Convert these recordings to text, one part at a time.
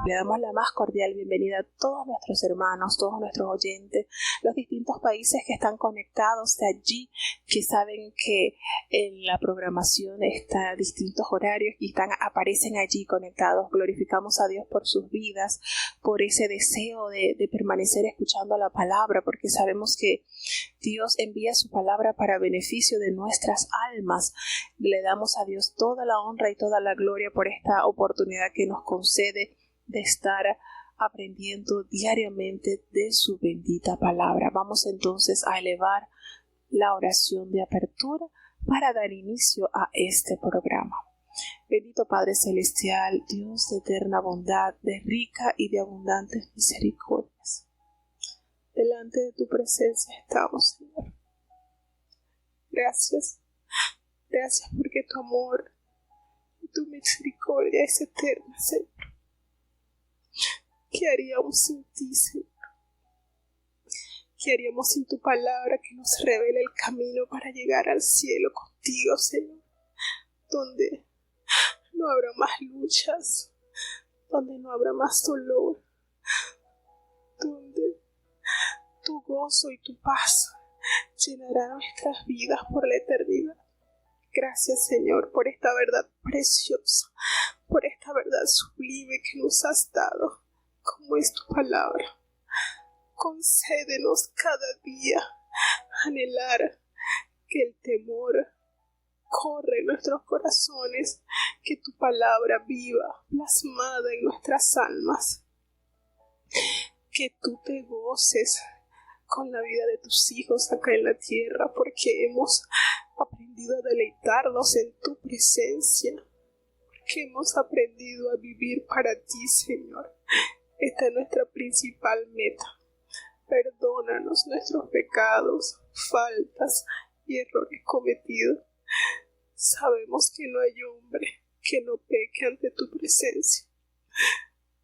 Le damos la más cordial bienvenida a todos nuestros hermanos, todos nuestros oyentes, los distintos países que están conectados de allí, que saben que en la programación está distintos horarios y aparecen allí conectados. Glorificamos a Dios por sus vidas, por ese deseo de permanecer escuchando la palabra, porque sabemos que Dios envía su palabra para beneficio de nuestras almas. Le damos a Dios toda la honra y toda la gloria por esta oportunidad que nos concede de estar aprendiendo diariamente de su bendita palabra. Vamos entonces a elevar la oración de apertura para dar inicio a este programa. Bendito Padre Celestial, Dios de eterna bondad, de rica y de abundantes misericordias. Delante de tu presencia estamos, Señor. Gracias. Gracias porque tu amor y tu misericordia es eterna, Señor. ¿Qué haríamos sin ti, Señor? ¿Qué haríamos sin tu palabra que nos revela el camino para llegar al cielo contigo, Señor? Donde no habrá más luchas, donde no habrá más dolor, donde tu gozo y tu paz llenarán nuestras vidas por la eternidad. Gracias, Señor, por esta verdad preciosa, por esta verdad sublime que nos has dado, como es tu palabra. Concédenos cada día anhelar que el temor corre en nuestros corazones, que tu palabra viva, plasmada en nuestras almas, que tú te goces con la vida de tus hijos acá en la tierra, porque hemos aprendido a deleitarnos en tu presencia, porque hemos aprendido a vivir para ti, Señor. Esta es nuestra principal meta. Perdónanos nuestros pecados, faltas y errores cometidos. Sabemos que no hay hombre que no peque ante tu presencia.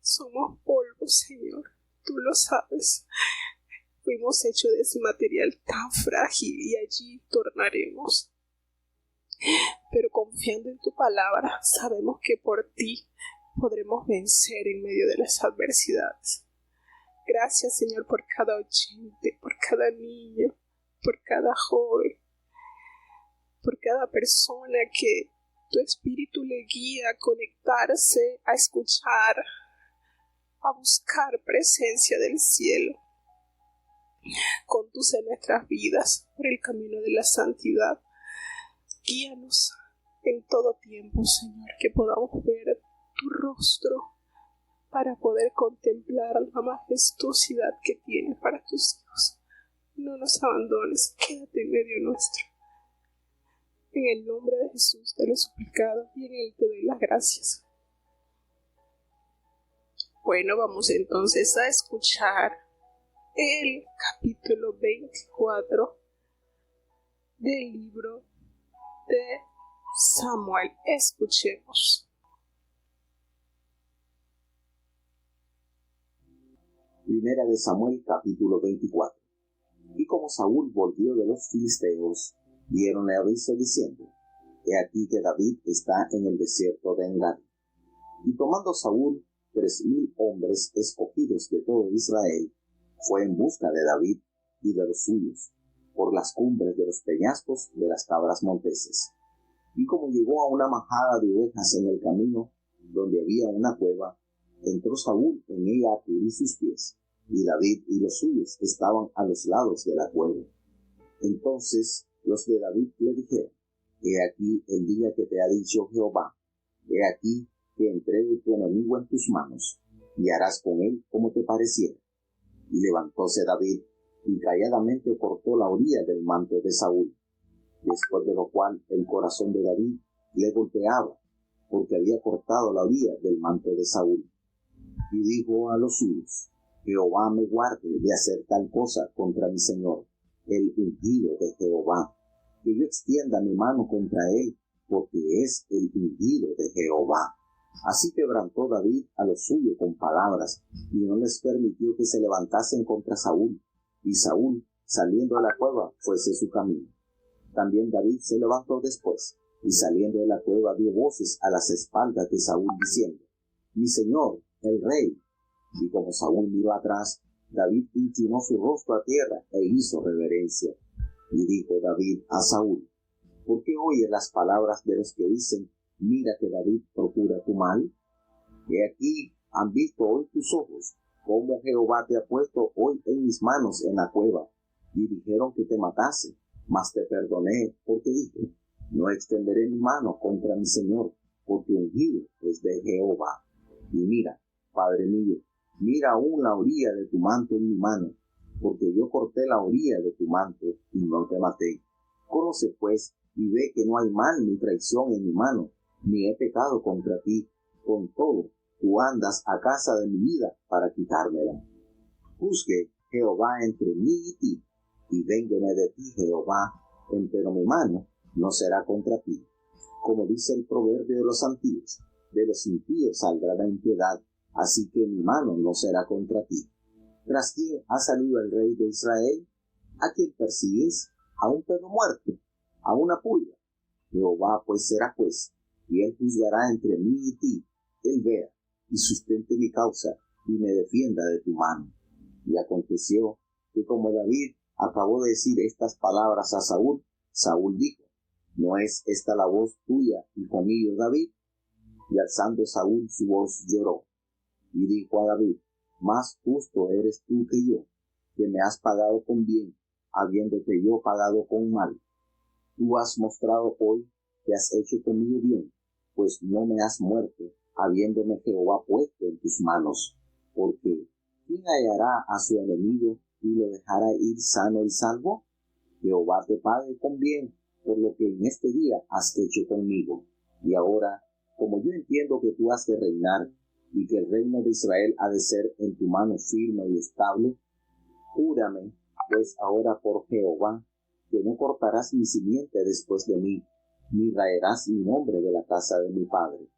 Somos polvo, Señor, tú lo sabes. Fuimos hechos de ese material tan frágil y allí tornaremos. Pero confiando en tu palabra, sabemos que por ti podremos vencer en medio de las adversidades. Gracias, Señor, por cada oyente, por cada niño, por cada joven, por cada persona que tu Espíritu le guía a conectarse, a escuchar, a buscar presencia del cielo. Conduce nuestras vidas por el camino de la santidad. Guíanos en todo tiempo, Señor, que podamos ver tu rostro para poder contemplar la majestuosidad que tienes para tus hijos. No nos abandones, quédate en medio nuestro. En el nombre de Jesús te lo he suplicado y en él te doy las gracias. Bueno, vamos entonces a escuchar el capítulo 24 del libro de Samuel. Escuchemos. Primera de Samuel, capítulo 24. Y como Saúl volvió de los filisteos, dieronle aviso diciendo: He aquí que David está en el desierto de Engadi. Y tomando Saúl 3,000 hombres escogidos de todo Israel, fue en busca de David y de los suyos, por las cumbres de los peñascos de las cabras monteses. Y como llegó a una majada de ovejas en el camino, donde había una cueva, entró Saúl en ella a cubrir sus pies, y David y los suyos estaban a los lados de la cueva. Entonces los de David le dijeron: He aquí el día que te ha dicho Jehová, he aquí que entrego tu enemigo en tus manos, y harás con él como te pareciera. Y levantóse David, y calladamente cortó la orilla del manto de Saúl, después de lo cual el corazón de David le golpeaba, porque había cortado la orilla del manto de Saúl. Y dijo a los suyos: Jehová me guarde de hacer tal cosa contra mi señor, el ungido de Jehová, que yo extienda mi mano contra él, porque es el ungido de Jehová. Así quebrantó David a los suyos con palabras, y no les permitió que se levantasen contra Saúl. Y Saúl, saliendo de la cueva, fuese su camino. También David se levantó después, y saliendo de la cueva dio voces a las espaldas de Saúl, diciendo: Mi señor, el rey. Y como Saúl miró atrás, David inclinó su rostro a tierra e hizo reverencia. Y dijo David a Saúl: ¿por qué oyes las palabras de los que dicen, mira que David procura tu mal? He aquí, han visto hoy tus ojos, cómo Jehová te ha puesto hoy en mis manos en la cueva. Y dijeron que te matase, mas te perdoné, porque dije, no extenderé mi mano contra mi Señor, porque ungido es de Jehová. Y mira, Padre mío, mira aún la orilla de tu manto en mi mano, porque yo corté la orilla de tu manto y no te maté. Conoce pues y ve que no hay mal ni traición en mi mano, ni he pecado contra ti. Con todo, tú andas a casa de mi vida para quitármela. Juzgue Jehová entre mí y ti, y véngueme de ti, Jehová, empero mi mano no será contra ti. Como dice el proverbio de los antiguos, de los impíos saldrá la impiedad, así que mi mano no será contra ti. ¿Tras quién ha salido el rey de Israel? ¿A quién persigues? ¿A un perro muerto? ¿A una pulga? Jehová pues será juez, y él juzgará entre mí y ti. Él vea y sustente mi causa, y me defienda de tu mano. Y aconteció que como David acabó de decir estas palabras a Saúl, Saúl dijo: ¿no es esta la voz tuya, hijo mío David? Y alzando Saúl su voz lloró. Y dijo a David: más justo eres tú que yo, que me has pagado con bien, habiéndote yo pagado con mal. Tú has mostrado hoy que has hecho conmigo bien, pues no me has muerto, habiéndome Jehová puesto en tus manos. Porque ¿quién hallará a su enemigo y lo dejará ir sano y salvo? Jehová te pague con bien por lo que en este día has hecho conmigo. Y ahora, como yo entiendo que tú has de reinar, y que el reino de Israel ha de ser en tu mano firme y estable, júrame pues ahora por Jehová, que no cortarás mi simiente después de mí, ni raerás mi nombre de la casa de mi padre.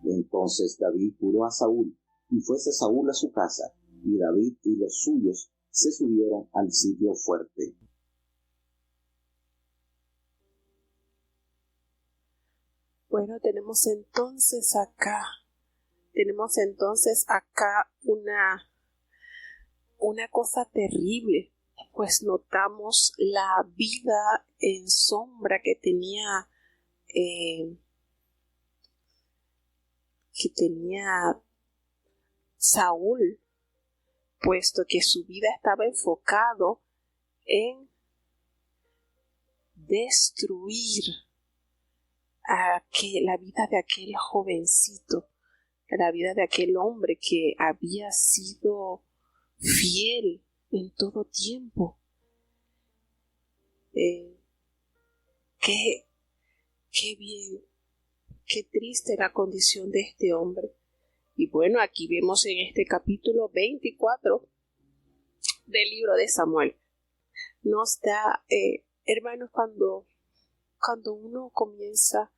Entonces David juró a Saúl, y fuese Saúl a su casa, y David y los suyos se subieron al sitio fuerte. Bueno, tenemos entonces acá una cosa terrible, pues notamos la vida en sombra que tenía Saúl, puesto que su vida estaba enfocado en destruir la vida de aquel jovencito, la vida de aquel hombre que había sido fiel en todo tiempo. Qué bien, qué triste la condición de este hombre. Y bueno, aquí vemos en este capítulo 24 del libro de Samuel, nos da, hermanos, cuando uno comienza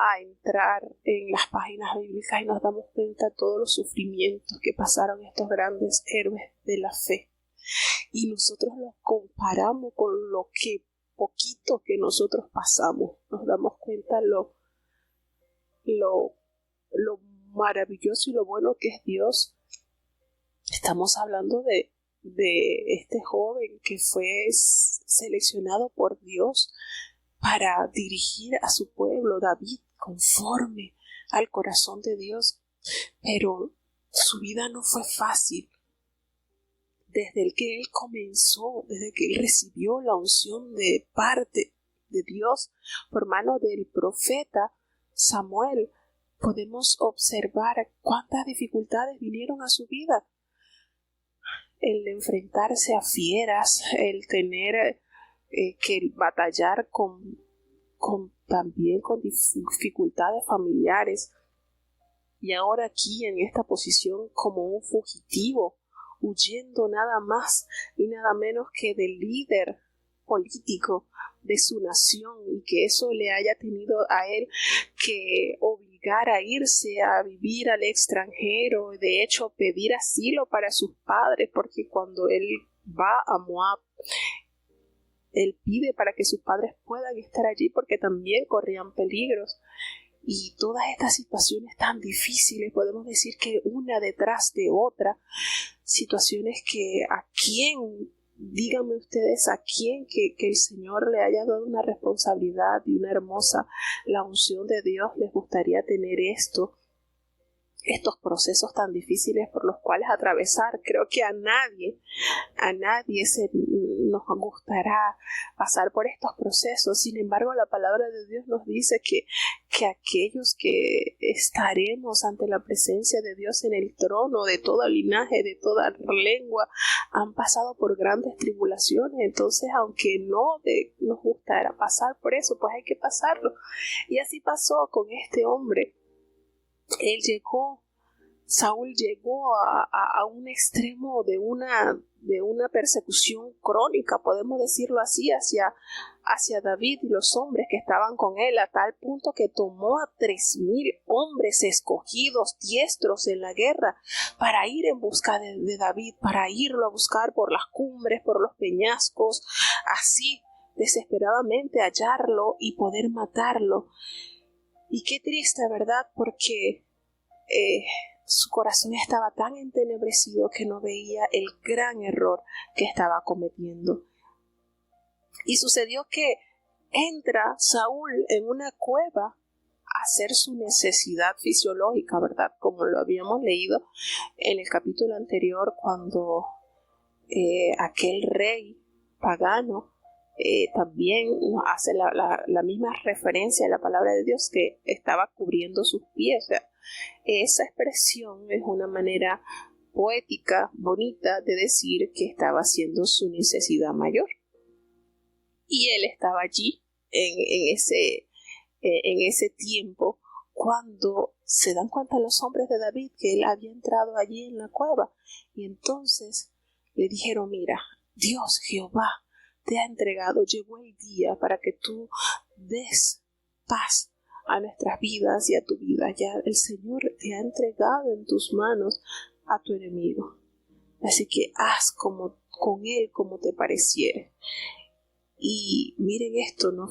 a entrar en las páginas bíblicas y nos damos cuenta de todos los sufrimientos que pasaron estos grandes héroes de la fe, y nosotros los comparamos con lo que poquito que nosotros pasamos, nos damos cuenta lo maravilloso y lo bueno que es Dios. Estamos hablando de este joven que fue seleccionado por Dios para dirigir a su pueblo, David, conforme al corazón de Dios, pero su vida no fue fácil. Desde el que él comenzó, desde que él recibió la unción de parte de Dios por mano del profeta Samuel, podemos observar cuántas dificultades vinieron a su vida. El enfrentarse a fieras, el tener que batallar también con dificultades familiares, y ahora aquí en esta posición como un fugitivo, huyendo nada más y nada menos que del líder político de su nación, y que eso le haya tenido a él que obligar a irse a vivir al extranjero, de hecho pedir asilo para sus padres, porque cuando él va a Moab, él pide para que sus padres puedan estar allí porque también corrían peligros. y todas estas situaciones tan difíciles, podemos decir que una detrás de otra, situaciones que a quién, díganme ustedes, a quién que el Señor le haya dado una responsabilidad y una hermosa, la unción de Dios, les gustaría tener estos procesos tan difíciles por los cuales atravesar. Creo que a nadie nos gustará pasar por estos procesos. Sin embargo, la palabra de Dios nos dice que aquellos que estaremos ante la presencia de Dios en el trono de todo linaje, de toda lengua, han pasado por grandes tribulaciones. Entonces, aunque no nos gustará pasar por eso, pues hay que pasarlo. Y así pasó con este hombre. Saúl llegó a un extremo de una persecución crónica, podemos decirlo así, hacia David y los hombres que estaban con él, a tal punto que tomó a 3,000 hombres escogidos, diestros en la guerra, para ir en busca de David, para irlo a buscar por las cumbres, por los peñascos, así desesperadamente hallarlo y poder matarlo. Y qué triste, ¿verdad? Porque su corazón estaba tan entenebrecido que no veía el gran error que estaba cometiendo. Y sucedió que entra Saúl en una cueva a hacer su necesidad fisiológica, ¿verdad? Como lo habíamos leído en el capítulo anterior, cuando aquel rey pagano también nos hace la misma referencia a la palabra de Dios, que estaba cubriendo sus pies. O sea, esa expresión es una manera poética, bonita, de decir que estaba haciendo su necesidad mayor. Y él estaba allí en ese tiempo, cuando se dan cuenta los hombres de David que él había entrado allí en la cueva. Y entonces le dijeron: mira, Dios, Jehová, te ha entregado, llegó el día para que tú des paz a nuestras vidas y a tu vida. Ya el Señor te ha entregado en tus manos a tu enemigo. Así que haz con él como te pareciere. Y miren, esto no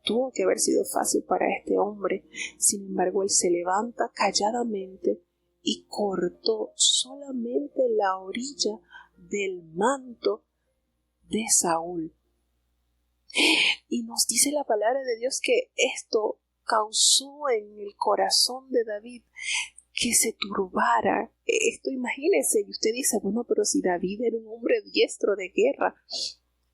tuvo que haber sido fácil para este hombre. Sin embargo, él se levanta calladamente y cortó solamente la orilla del manto de Saúl. Y nos dice la palabra de Dios que esto causó en el corazón de David que se turbara. Esto, imagínense, y usted dice: bueno, pero si David era un hombre diestro de guerra,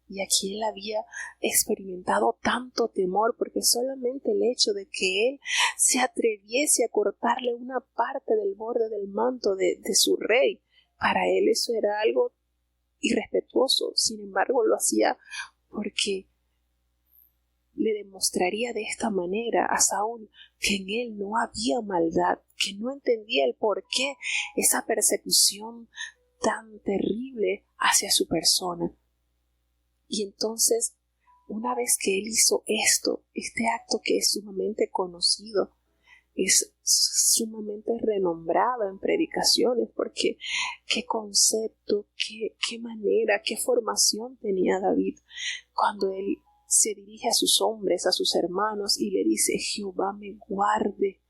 y aquí él había experimentado tanto temor, porque solamente el hecho de que él se atreviese a cortarle una parte del borde del manto de su rey, para él eso era algo irrespetuoso. Sin embargo, lo hacía porque le demostraría de esta manera a Saúl que en él no había maldad, que no entendía el por qué esa persecución tan terrible hacia su persona. Y entonces, una vez que él hizo este acto que es sumamente conocido, es sumamente renombrado en predicaciones, porque qué concepto, qué manera, qué formación tenía David cuando él se dirige a sus hombres, a sus hermanos, y le dice: Jehová me guarde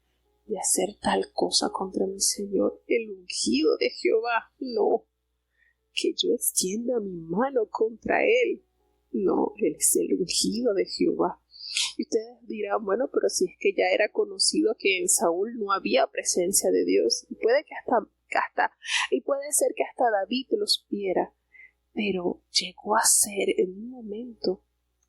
de hacer tal cosa contra mi Señor, el ungido de Jehová. No, que yo extienda mi mano contra él. No, él es el ungido de Jehová. Y ustedes dirán: bueno, pero si es que ya era conocido que en Saúl no había presencia de Dios, y puede ser que hasta David lo supiera, pero llegó a ser en un momento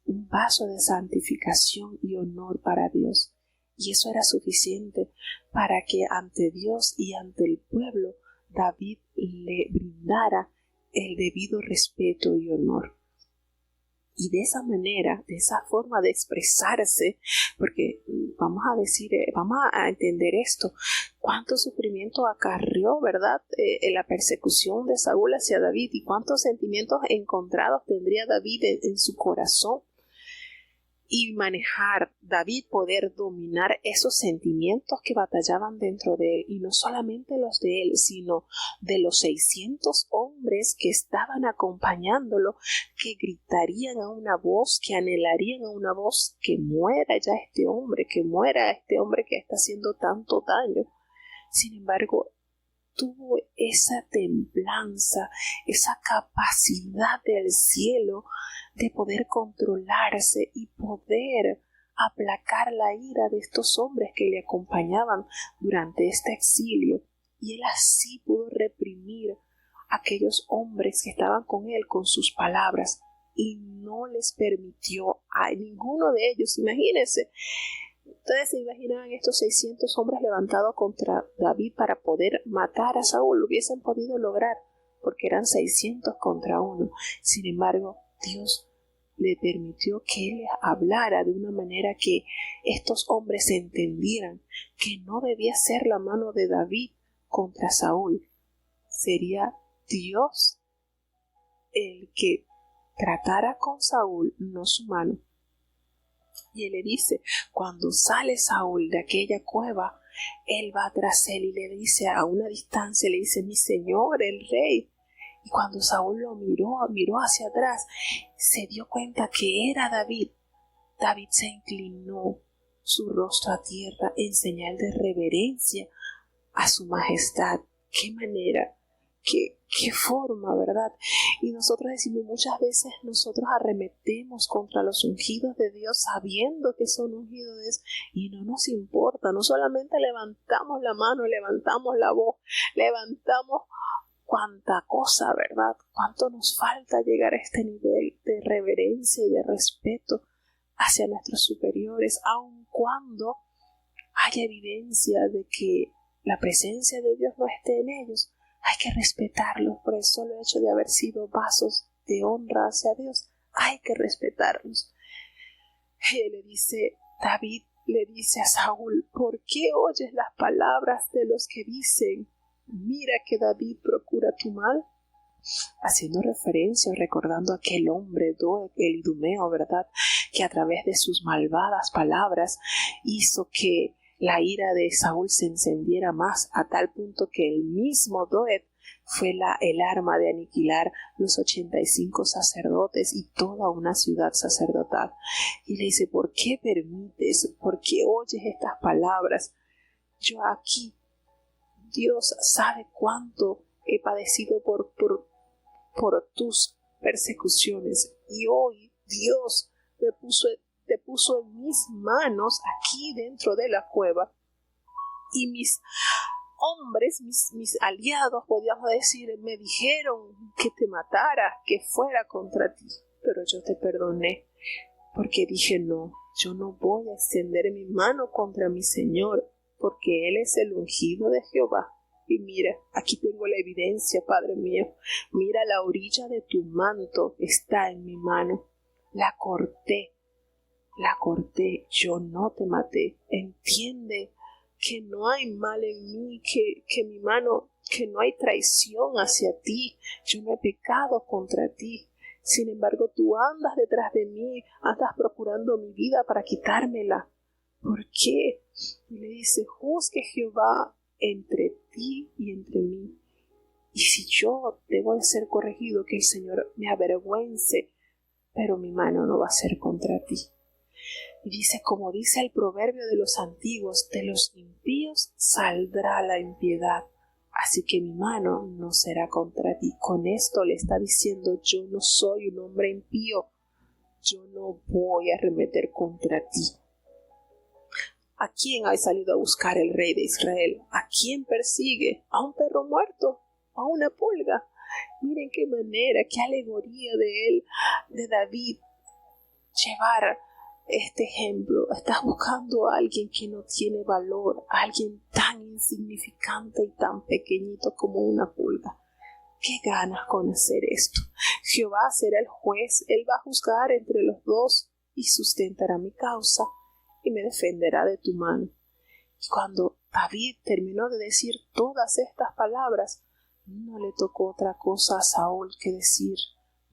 un vaso de santificación y honor para Dios, y eso era suficiente para que ante Dios y ante el pueblo David le brindara el debido respeto y honor. Y de esa manera, de esa forma de expresarse, porque vamos a entender esto, cuánto sufrimiento acarrió, ¿verdad?, la persecución de Saúl hacia David, y cuántos sentimientos encontrados tendría David en su corazón. y manejar, David poder dominar esos sentimientos que batallaban dentro de él, y no solamente los de él, sino de los 600 hombres que estaban acompañándolo, que gritarían a una voz, que anhelarían a una voz, que muera ya este hombre, que muera este hombre que está haciendo tanto daño. Sin embargo, tuvo esa templanza, esa capacidad del cielo de poder controlarse y poder aplacar la ira de estos hombres que le acompañaban durante este exilio. Y él así pudo reprimir a aquellos hombres que estaban con él con sus palabras, y no les permitió a ninguno de ellos, imagínense. Ustedes se imaginaban estos 600 hombres levantados contra David para poder matar a Saúl. Lo hubiesen podido lograr porque eran 600 contra 1. Sin embargo, Dios le permitió que él les hablara de una manera que estos hombres entendieran que no debía ser la mano de David contra Saúl. Sería Dios el que tratara con Saúl, no su mano. Y él le dice, cuando sale Saúl de aquella cueva, él va tras él y le dice a una distancia, le dice, mi señor, el rey. Y cuando Saúl lo miró hacia atrás, se dio cuenta que era David. David se inclinó su rostro a tierra en señal de reverencia a su majestad. ¡Qué manera! ¡Qué forma!, ¿verdad? Y nosotros decimos, muchas veces nosotros arremetemos contra los ungidos de Dios sabiendo que son ungidos de Dios y no nos importa. No solamente levantamos la mano, levantamos la voz, levantamos cuánta cosa, ¿verdad? Cuánto nos falta llegar a este nivel de reverencia y de respeto hacia nuestros superiores, aun cuando haya evidencia de que la presencia de Dios no esté en ellos. Hay que respetarlos por el solo hecho de haber sido vasos de honra hacia Dios. Hay que respetarlos. David le dice a Saúl, ¿por qué oyes las palabras de los que dicen, mira que David procura tu mal? Haciendo referencia, recordando a aquel hombre, Doeg, el idumeo, ¿verdad?, que a través de sus malvadas palabras hizo que la ira de Saúl se encendiera más, a tal punto que el mismo Doeg fue el arma de aniquilar los 85 sacerdotes y toda una ciudad sacerdotal. Y le dice, ¿por qué permites, por qué oyes estas palabras? Yo aquí, Dios sabe cuánto he padecido por tus persecuciones, y hoy Dios te puso en mis manos aquí dentro de la cueva, y mis hombres, mis aliados, podríamos decir, me dijeron que te matara, que fuera contra ti, pero yo te perdoné, porque dije, no, yo no voy a extender mi mano contra mi Señor, porque Él es el ungido de Jehová. Y mira, aquí tengo la evidencia, Padre mío. Mira, la orilla de tu manto está en mi mano. La corté, yo no te maté. Entiende que no hay mal en mí, que mi mano, que no hay traición hacia ti. Yo no he pecado contra ti. Sin embargo, tú andas detrás de mí, andas procurando mi vida para quitármela. ¿Por qué? Y le dice, juzgue Jehová entre ti y entre mí. Y si yo debo de ser corregido, que el Señor me avergüence, pero mi mano no va a ser contra ti. Y dice, como dice el proverbio de los antiguos, de los impíos saldrá la impiedad, así que mi mano no será contra ti. Con esto le está diciendo, yo no soy un hombre impío, yo no voy a arremeter contra ti. ¿A quién ha salido a buscar el rey de Israel? ¿A quién persigue? ¿A un perro muerto? ¿A una pulga? Miren qué manera, qué alegoría de él, de David, llevar este ejemplo. Estás buscando a alguien que no tiene valor, a alguien tan insignificante y tan pequeñito como una pulga. ¿Qué ganas con hacer esto? Jehová será el juez, él va a juzgar entre los dos y sustentará mi causa y me defenderá de tu mano. Y cuando David terminó de decir todas estas palabras, no le tocó otra cosa a Saúl que decir,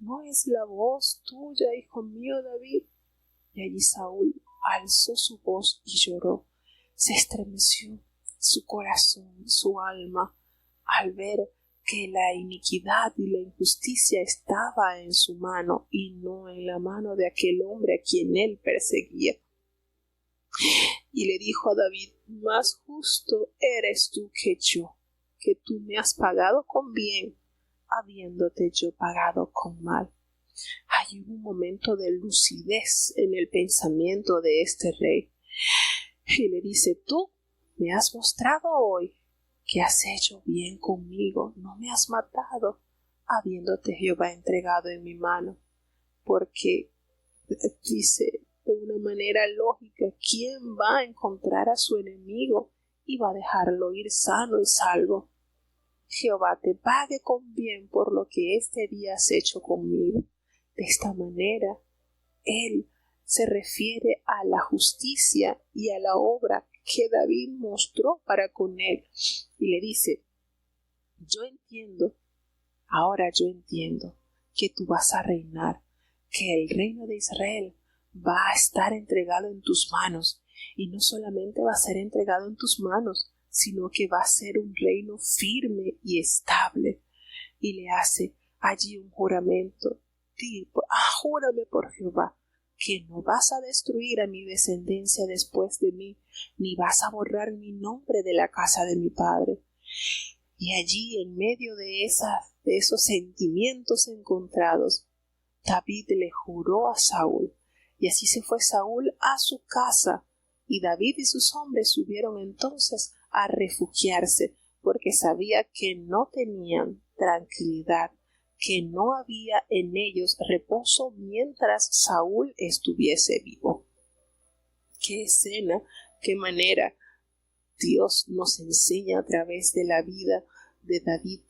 ¿no es la voz tuya, hijo mío David? Y allí Saúl alzó su voz y lloró. Se estremeció su corazón, su alma, al ver que la iniquidad y la injusticia estaba en su mano y no en la mano de aquel hombre a quien él perseguía. Y le dijo a David: más justo eres tú que yo, que tú me has pagado con bien, habiéndote yo pagado con mal. Hay un momento de lucidez en el pensamiento de este rey. Y le dice: tú me has mostrado hoy que has hecho bien conmigo, no me has matado, habiéndote Jehová entregado en mi mano. Porque dice de una manera lógica: ¿quién va a encontrar a su enemigo y va a dejarlo ir sano y salvo? Jehová te pague con bien por lo que este día has hecho conmigo. De esta manera, él se refiere a la justicia y a la obra que David mostró para con él. Y le dice: ahora yo entiendo que tú vas a reinar, que el reino de Israel va a estar entregado en tus manos, y no solamente va a ser entregado en tus manos, sino que va a ser un reino firme y estable. Y le hace allí un juramento: júrame por Jehová que no vas a destruir a mi descendencia después de mí, ni vas a borrar mi nombre de la casa de mi padre. Y allí, en medio de esos sentimientos encontrados, David le juró a Saúl. Y así se fue Saúl a su casa, y David y sus hombres subieron entonces a refugiarse, porque sabía que no tenían tranquilidad, que no había en ellos reposo mientras Saúl estuviese vivo. Qué escena, qué manera Dios nos enseña a través de la vida de David.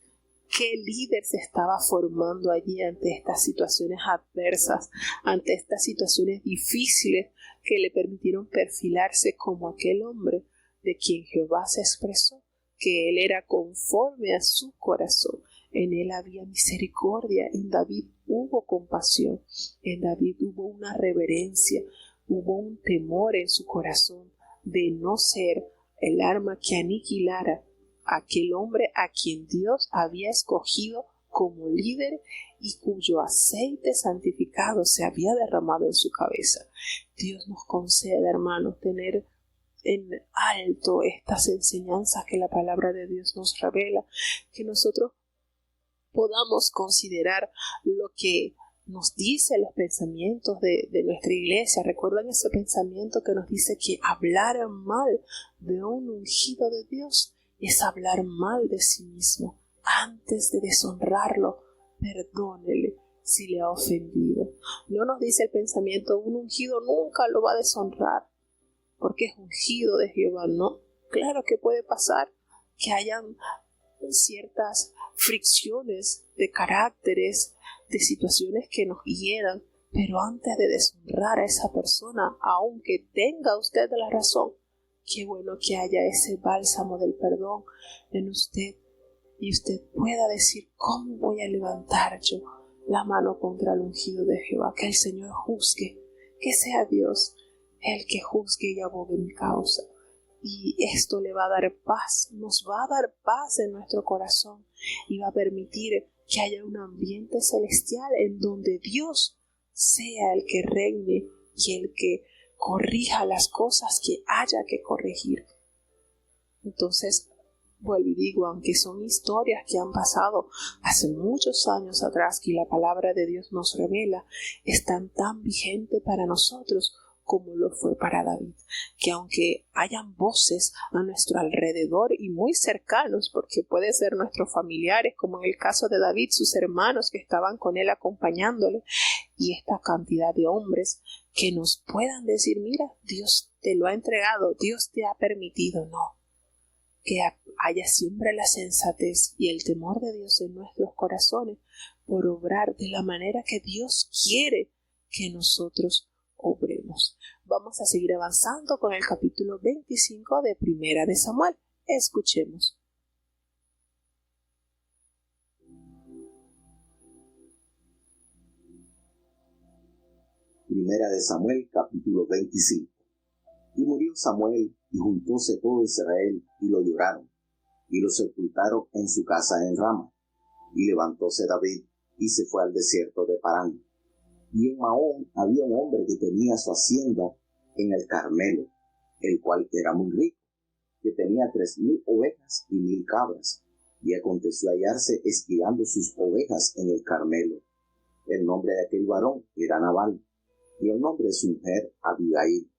¿Qué líder se estaba formando allí ante estas situaciones adversas, ante estas situaciones difíciles que le permitieron perfilarse como aquel hombre de quien Jehová se expresó que él era conforme a su corazón? En él había misericordia, en David hubo compasión, en David hubo una reverencia, hubo un temor en su corazón de no ser el arma que aniquilara a aquel hombre a quien Dios había escogido como líder y cuyo aceite santificado se había derramado en su cabeza. Dios nos concede, hermanos, tener en alto estas enseñanzas que la palabra de Dios nos revela, que nosotros podamos considerar lo que nos dice los pensamientos de nuestra iglesia. ¿Recuerdan ese pensamiento que nos dice que hablar mal de un ungido de Dios es hablar mal de sí mismo? Antes de deshonrarlo, perdónele si le ha ofendido. No nos dice el pensamiento: un ungido nunca lo va a deshonrar porque es ungido de Jehová. No, claro que puede pasar que hayan ciertas fricciones de caracteres, de situaciones que nos hieran, pero antes de deshonrar a esa persona, aunque tenga usted la razón, qué bueno que haya ese bálsamo del perdón en usted y usted pueda decir: ¿cómo voy a levantar yo la mano contra el ungido de Jehová? Que el Señor juzgue, que sea Dios el que juzgue y abogue mi causa. Y esto le va a dar paz, nos va a dar paz en nuestro corazón y va a permitir que haya un ambiente celestial en donde Dios sea el que reine y el que corrija las cosas que haya que corregir. Entonces, vuelvo y digo, aunque son historias que han pasado hace muchos años atrás y la palabra de Dios nos revela, están tan vigentes para nosotros como lo fue para David, que aunque hayan voces a nuestro alrededor y muy cercanos, porque puede ser nuestros familiares, como en el caso de David, sus hermanos que estaban con él acompañándole, y esta cantidad de hombres que nos puedan decir: mira, Dios te lo ha entregado, Dios te ha permitido. No, que haya siempre la sensatez y el temor de Dios en nuestros corazones por obrar de la manera que Dios quiere que nosotros obremos. Vamos a seguir avanzando con el capítulo 25 de Primera de Samuel. Escuchemos. Primera de Samuel, capítulo 25. Y murió Samuel, y juntóse todo Israel, y lo lloraron, y lo sepultaron en su casa en Rama. Y levantóse David, y se fue al desierto de Parán. Y en Mahón había un hombre que tenía su hacienda en el Carmelo, el cual era muy rico, que tenía 3,000 ovejas y 1,000 cabras. Y aconteció hallarse esquilando sus ovejas en el Carmelo. El nombre de aquel varón era Nabal, y el nombre de su mujer Abigail.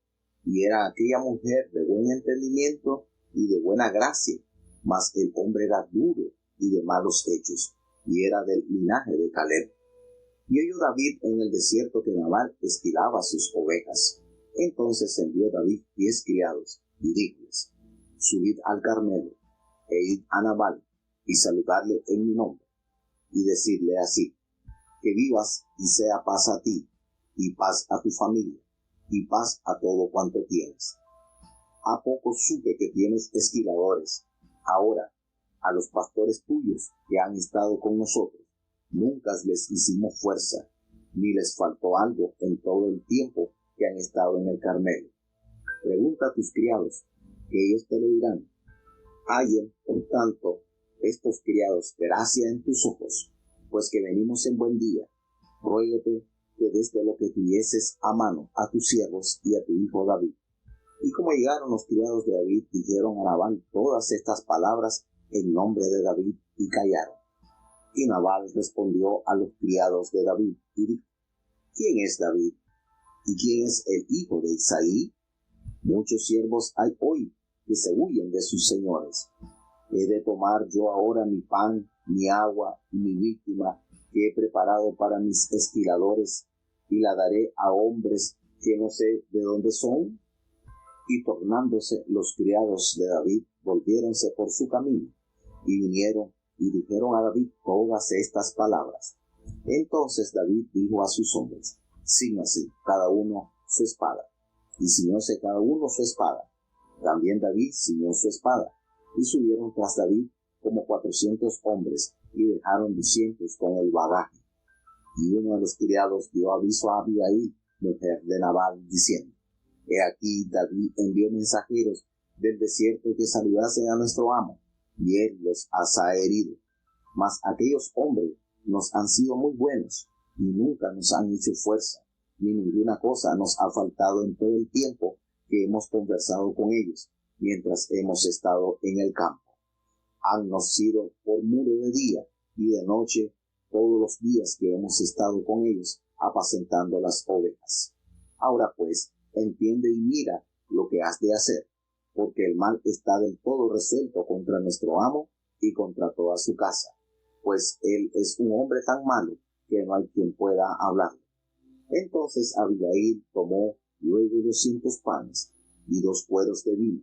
Y era aquella mujer de buen entendimiento y de buena gracia, mas el hombre era duro y de malos hechos, y era del linaje de Caleb. Y oyó David en el desierto que Nabal esquilaba sus ovejas. Entonces envió David 10 criados, y díjoles: subid al Carmelo, e id a Nabal, y saludadle en mi nombre, y decidle así: que vivas y sea paz a ti, y paz a tu familia, y paz a todo cuanto tienes. ¿A poco supe que tienes esquiladores? Ahora, a los pastores tuyos que han estado con nosotros, nunca les hicimos fuerza, ni les faltó algo en todo el tiempo que han estado en el Carmelo. Pregunta a tus criados, que ellos te lo dirán. Hallen, por tanto, estos criados gracia en tus ojos, pues que venimos en buen día. Ruégote que desde lo que tuvieses a mano a tus siervos y a tu hijo David. Y como llegaron los criados de David, dijeron a Nabal todas estas palabras en nombre de David, y callaron. Y Nabal respondió a los criados de David, y dijo: ¿quién es David? ¿Y quién es el hijo de Isaí? Muchos siervos hay hoy que se huyen de sus señores. ¿He de tomar yo ahora mi pan, mi agua y mi víctima que he preparado para mis esquiladores, y la daré a hombres que no sé de dónde son? Y tornándose los criados de David, volviéronse por su camino, y vinieron y dijeron a David todas estas palabras. Entonces David dijo a sus hombres: cíñase cada uno su espada. Y ciñóse cada uno su espada. También David ciñó su espada, y subieron tras David como 400 hombres, y dejaron 200 con el bagaje. Y uno de los criados dio aviso a Abigail, mujer de Nabal, diciendo: he aquí David envió mensajeros del desierto que saludasen a nuestro amo, y él los ha herido. Mas aquellos hombres nos han sido muy buenos, y nunca nos han hecho fuerza, ni ninguna cosa nos ha faltado en todo el tiempo que hemos conversado con ellos, mientras hemos estado en el campo. Hannos sido por muro de día y de noche todos los días que hemos estado con ellos, apacentando las ovejas. Ahora pues, entiende y mira lo que has de hacer, porque el mal está del todo resuelto contra nuestro amo y contra toda su casa, pues él es un hombre tan malo que no hay quien pueda hablarle. Entonces Abigail tomó luego 200 panes, y 2 cueros de vino,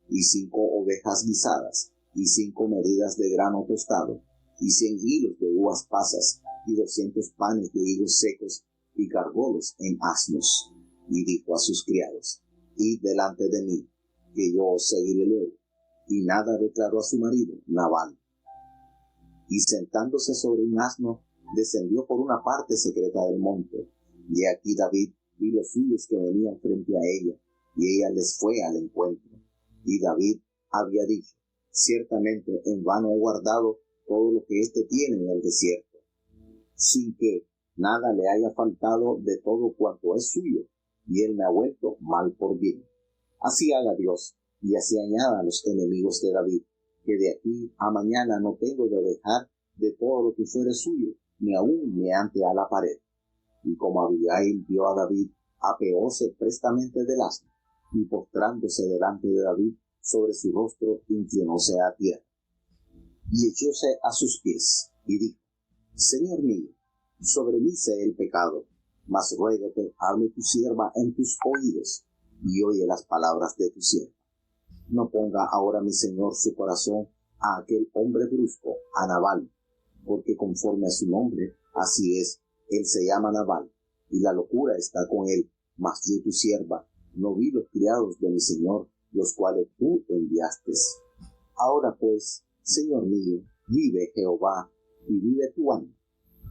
y 5 ovejas guisadas, y 5 medidas de grano tostado, y 100 hilos de uvas pasas, y 200 panes de higos secos, y cargólos en asnos. Y dijo a sus criados: id delante de mí, que yo os seguiré luego. Y nada declaró a su marido, Nabal. Y sentándose sobre un asno, descendió por una parte secreta del monte. Y aquí David y los suyos que venían frente a ella, y ella les fue al encuentro. Y David había dicho: ciertamente en vano he guardado todo lo que éste tiene en el desierto, sin que nada le haya faltado de todo cuanto es suyo, y él me ha vuelto mal por bien. Así haga Dios, y así añada a los enemigos de David, que de aquí a mañana no tengo de dejar de todo lo que fuere suyo, ni aun meante a la pared. Y como Abigail vio a David, apeóse prestamente del asno, y postrándose delante de David sobre su rostro, inclinóse a tierra. Y echóse a sus pies, y dijo: Señor mío, sobre mí sea el pecado, mas ruégote hable tu sierva en tus oídos, y oye las palabras de tu sierva. No ponga ahora mi señor su corazón a aquel hombre brusco, a Nabal, porque conforme a su nombre, así es, él se llama Nabal, y la locura está con él. Mas yo, tu sierva, no vi los criados de mi señor, los cuales tú enviaste. Ahora pues, Señor mío, vive Jehová, y vive tu alma,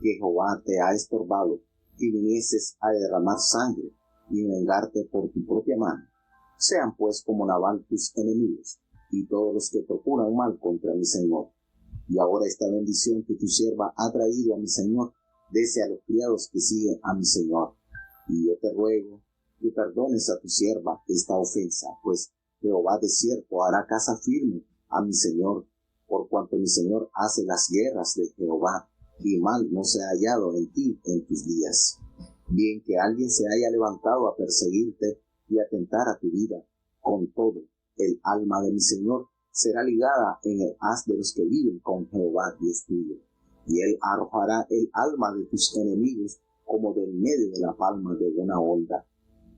que Jehová te ha estorbado, y vinieses a derramar sangre y vengarte por tu propia mano. Sean pues como Nabal tus enemigos, y todos los que procuran mal contra mi Señor. Y ahora esta bendición que tu sierva ha traído a mi Señor, dese a los criados que siguen a mi Señor. Y yo te ruego que perdones a tu sierva esta ofensa, pues Jehová de cierto hará casa firme a mi Señor, por cuanto mi Señor hace las guerras de Jehová, y mal no se ha hallado en ti en tus días. Bien que alguien se haya levantado a perseguirte y atentar a tu vida, con todo, el alma de mi Señor será ligada en el haz de los que viven con Jehová Dios tuyo, y él arrojará el alma de tus enemigos como del medio de la palma de una onda.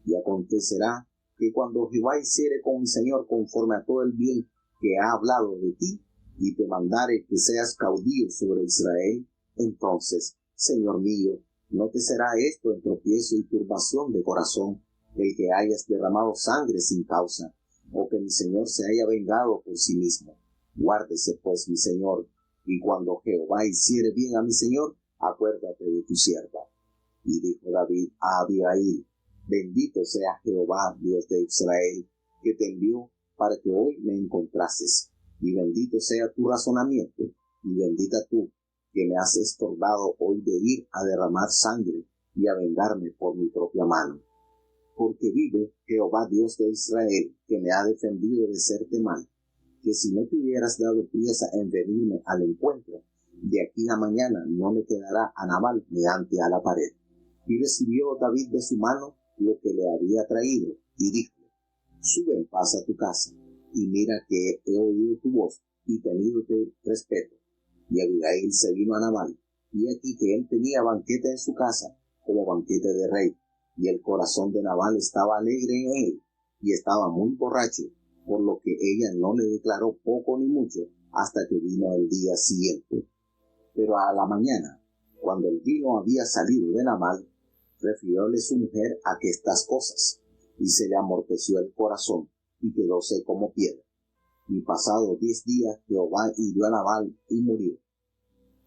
Y acontecerá que cuando Jehová hiciere con mi Señor conforme a todo el bien que ha hablado de ti, y te mandare que seas caudillo sobre Israel, entonces, Señor mío, no te será esto en tropiezo y turbación de corazón, el que hayas derramado sangre sin causa, o que mi Señor se haya vengado por sí mismo. Guárdese pues mi Señor, y cuando Jehová hiciere bien a mi Señor, acuérdate de tu sierva. Y dijo David a Abigail: bendito sea Jehová, Dios de Israel, que te envió para que hoy me encontrases, y bendito sea tu razonamiento, y bendita tú, que me has estorbado hoy de ir a derramar sangre y a vengarme por mi propia mano. Porque vive Jehová Dios de Israel, que me ha defendido de serte mal, que si no te hubieras dado priesa en venirme al encuentro, de aquí a mañana no me quedará a Nabal mediante a la pared. Y recibió David de su mano lo que le había traído, y dijo: sube en paz a tu casa, y mira que he oído tu voz y tenídote respeto. Y Abigail se vino a Nabal, y aquí que él tenía banquete en su casa, como banquete de rey, y el corazón de Nabal estaba alegre en él, y estaba muy borracho, por lo que ella no le declaró poco ni mucho, hasta que vino el día siguiente. Pero a la mañana, cuando el vino había salido de Nabal, refirióle su mujer aquestas cosas, y se le amorteció el corazón, y quedóse como piedra. Y pasado 10 días, Jehová hirió a Nabal y murió.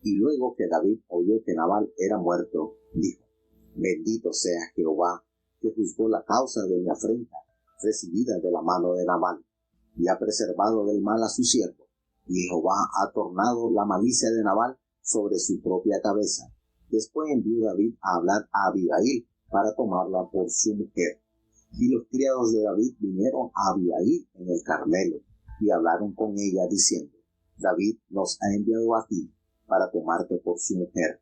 Y luego que David oyó que Nabal era muerto, dijo: bendito sea Jehová, que juzgó la causa de mi afrenta, recibida de la mano de Nabal, y ha preservado del mal a su siervo. Y Jehová ha tornado la malicia de Nabal sobre su propia cabeza. Después envió David a hablar a Abigail para tomarla por su mujer. Y los criados de David vinieron a Abigail en el Carmelo, y hablaron con ella diciendo: David nos ha enviado a ti para tomarte por su mujer.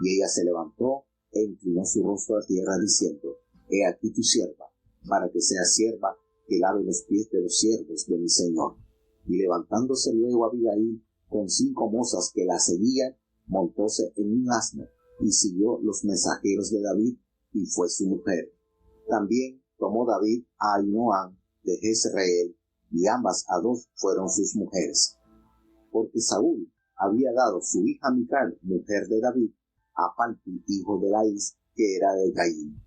Y ella se levantó e inclinó su rostro a tierra diciendo: he aquí tu sierva, para que sea sierva que lave los pies de los siervos de mi señor. Y levantándose luego Abigail con 5 mozas que la seguían, montóse en un asno y siguió los mensajeros de David, y fue su mujer. También tomó David a Ahinoam de Jezreel, y ambas a 2 fueron sus mujeres. Porque Saúl había dado su hija Mical, mujer de David, a Palti, hijo de Laís, que era de Caín.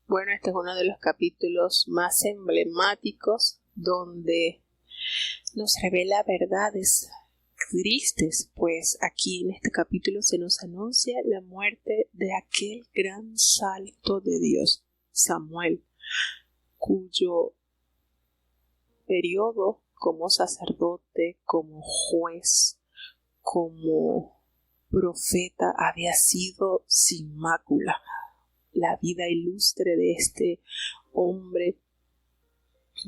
Bueno, este es uno de los capítulos más emblemáticos donde nos revela verdades tristes, pues aquí en este capítulo se nos anuncia la muerte de aquel gran salto de Dios, Samuel, cuyo periodo como sacerdote, como juez, como profeta había sido sin mácula. La vida ilustre de este hombre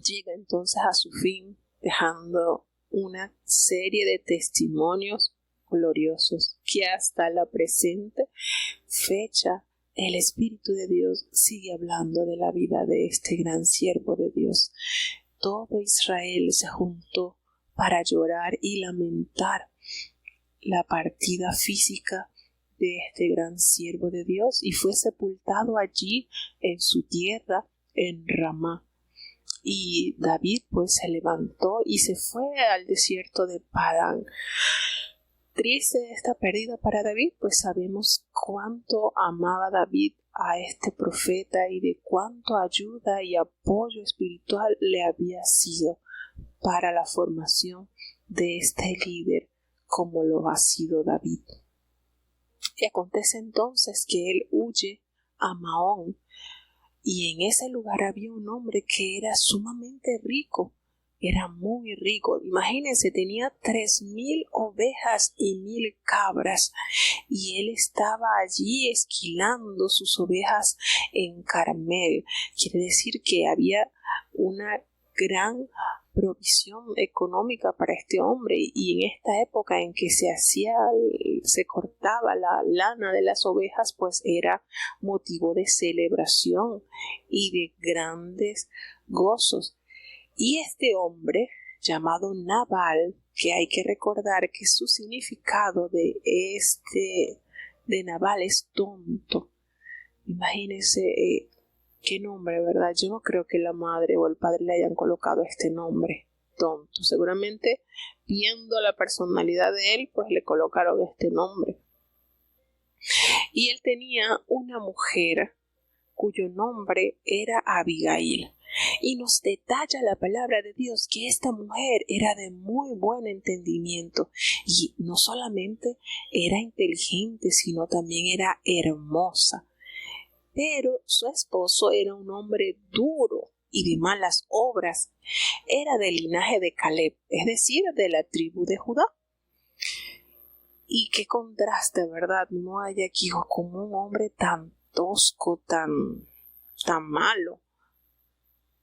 llega entonces a su fin, dejando una serie de testimonios gloriosos que hasta la presente fecha el Espíritu de Dios sigue hablando de la vida de este gran siervo de Dios. Todo Israel se juntó para llorar y lamentar la partida física de este gran siervo de Dios, y fue sepultado allí en su tierra, en Ramá. Y David pues se levantó y se fue al desierto de Padán. Triste esta pérdida para David, pues sabemos cuánto amaba David a este profeta y de cuánto ayuda y apoyo espiritual le había sido para la formación de este líder como lo ha sido David. Y acontece entonces que él huye a Maón, y en ese lugar había un hombre que era sumamente rico, era muy rico. Imagínense, tenía 3,000 ovejas y 1,000 cabras, y él estaba allí esquilando sus ovejas en Carmel. Quiere decir que había una gran provisión económica para este hombre, y en esta época en que se cortaba la lana de las ovejas, pues era motivo de celebración y de grandes gozos. Y este hombre llamado Nabal, que hay que recordar que su significado de Nabal es tonto. Imagínense qué nombre, ¿verdad? Yo no creo que la madre o el padre le hayan colocado este nombre, tonto. Seguramente, viendo la personalidad de él, pues le colocaron este nombre. Y él tenía una mujer cuyo nombre era Abigail. Y nos detalla la palabra de Dios que esta mujer era de muy buen entendimiento, y no solamente era inteligente, sino también era hermosa. Pero su esposo era un hombre duro y de malas obras. Era del linaje de Caleb, es decir, de la tribu de Judá. Y qué contraste, ¿verdad? No hay aquí como un hombre tan tosco, tan malo.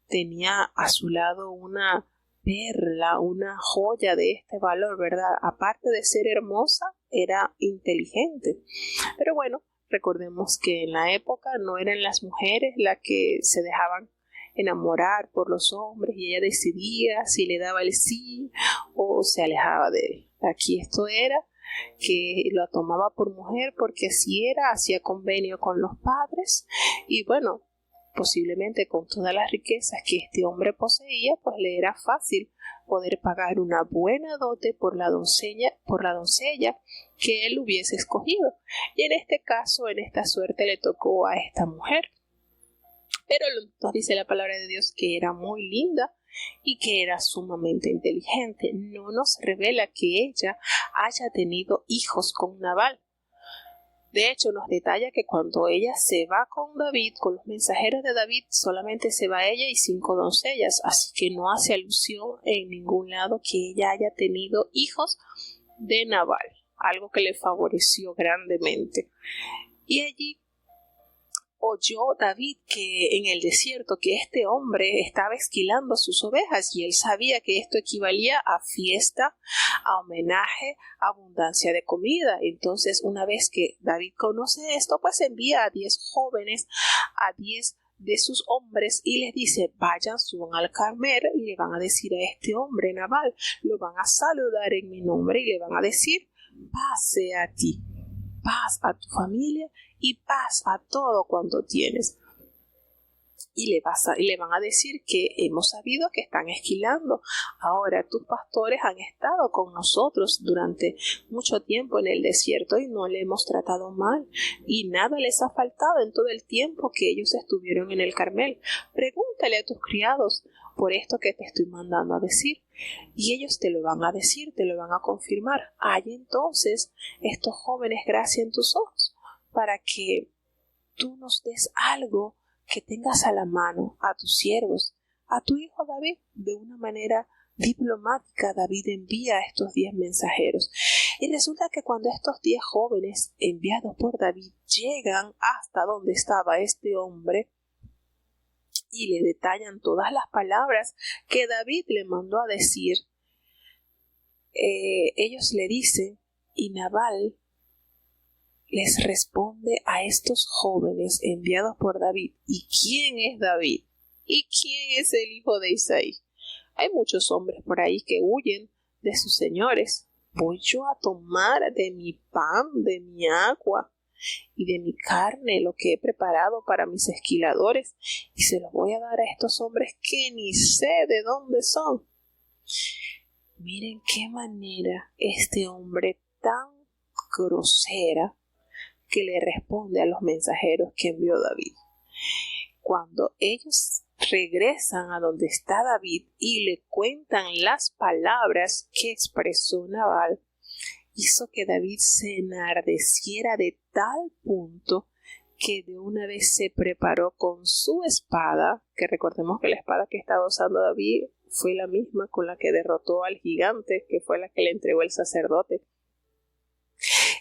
Tenía a su lado una perla, una joya de este valor, ¿verdad? Aparte de ser hermosa, era inteligente. Pero bueno, recordemos que en la época no eran las mujeres las que se dejaban enamorar por los hombres, y ella decidía si le daba el sí o se alejaba de él. Aquí esto era que lo tomaba por mujer porque así era, hacía convenio con los padres, y bueno, posiblemente con todas las riquezas que este hombre poseía, pues le era fácil poder pagar una buena dote por la doncella que él hubiese escogido. Y en este caso, en esta suerte, le tocó a esta mujer. Pero nos dice la palabra de Dios que era muy linda y que era sumamente inteligente. No nos revela que ella haya tenido hijos con Nabal. De hecho, nos detalla que cuando ella se va con David, con los mensajeros de David, solamente se va ella y 5 doncellas, así que no hace alusión en ningún lado que ella haya tenido hijos de Nabal, algo que le favoreció grandemente. Y allí oyó David que en el desierto que este hombre estaba esquilando sus ovejas, y él sabía que esto equivalía a fiesta, a homenaje, a abundancia de comida. Entonces, una vez que David conoce esto, pues envía a 10 jóvenes, a 10 de sus hombres, y les dice: vayan, suban al Carmel y le van a decir a este hombre Nabal, lo van a saludar en mi nombre y le van a decir: paz sea a ti, paz a tu familia y paz a todo cuanto tienes. Y le van a decir que hemos sabido que están esquilando. Ahora tus pastores han estado con nosotros durante mucho tiempo en el desierto y no le hemos tratado mal, y nada les ha faltado en todo el tiempo que ellos estuvieron en el Carmel. Pregúntale a tus criados por esto que te estoy mandando a decir, y ellos te lo van a decir, te lo van a confirmar. Hay entonces estos jóvenes gracia en tus ojos, para que tú nos des algo que tengas a la mano a tus siervos, a tu hijo David. De una manera diplomática, David envía a estos 10 mensajeros. Y resulta que cuando estos 10 jóvenes enviados por David llegan hasta donde estaba este hombre y le detallan todas las palabras que David le mandó a decir, ellos le dicen, y Nabal les responde a estos jóvenes enviados por David: ¿y quién es David? ¿Y quién es el hijo de Isaí? Hay muchos hombres por ahí que huyen de sus señores. Voy yo a tomar de mi pan, de mi agua y de mi carne lo que he preparado para mis esquiladores, y se los voy a dar a estos hombres que ni sé de dónde son. Miren qué manera este hombre tan grosera que le responde a los mensajeros que envió David. Cuando ellos regresan a donde está David y le cuentan las palabras que expresó Nabal, hizo que David se enardeciera de tal punto que de una vez se preparó con su espada, que recordemos que la espada que estaba usando David fue la misma con la que derrotó al gigante, que fue la que le entregó el sacerdote.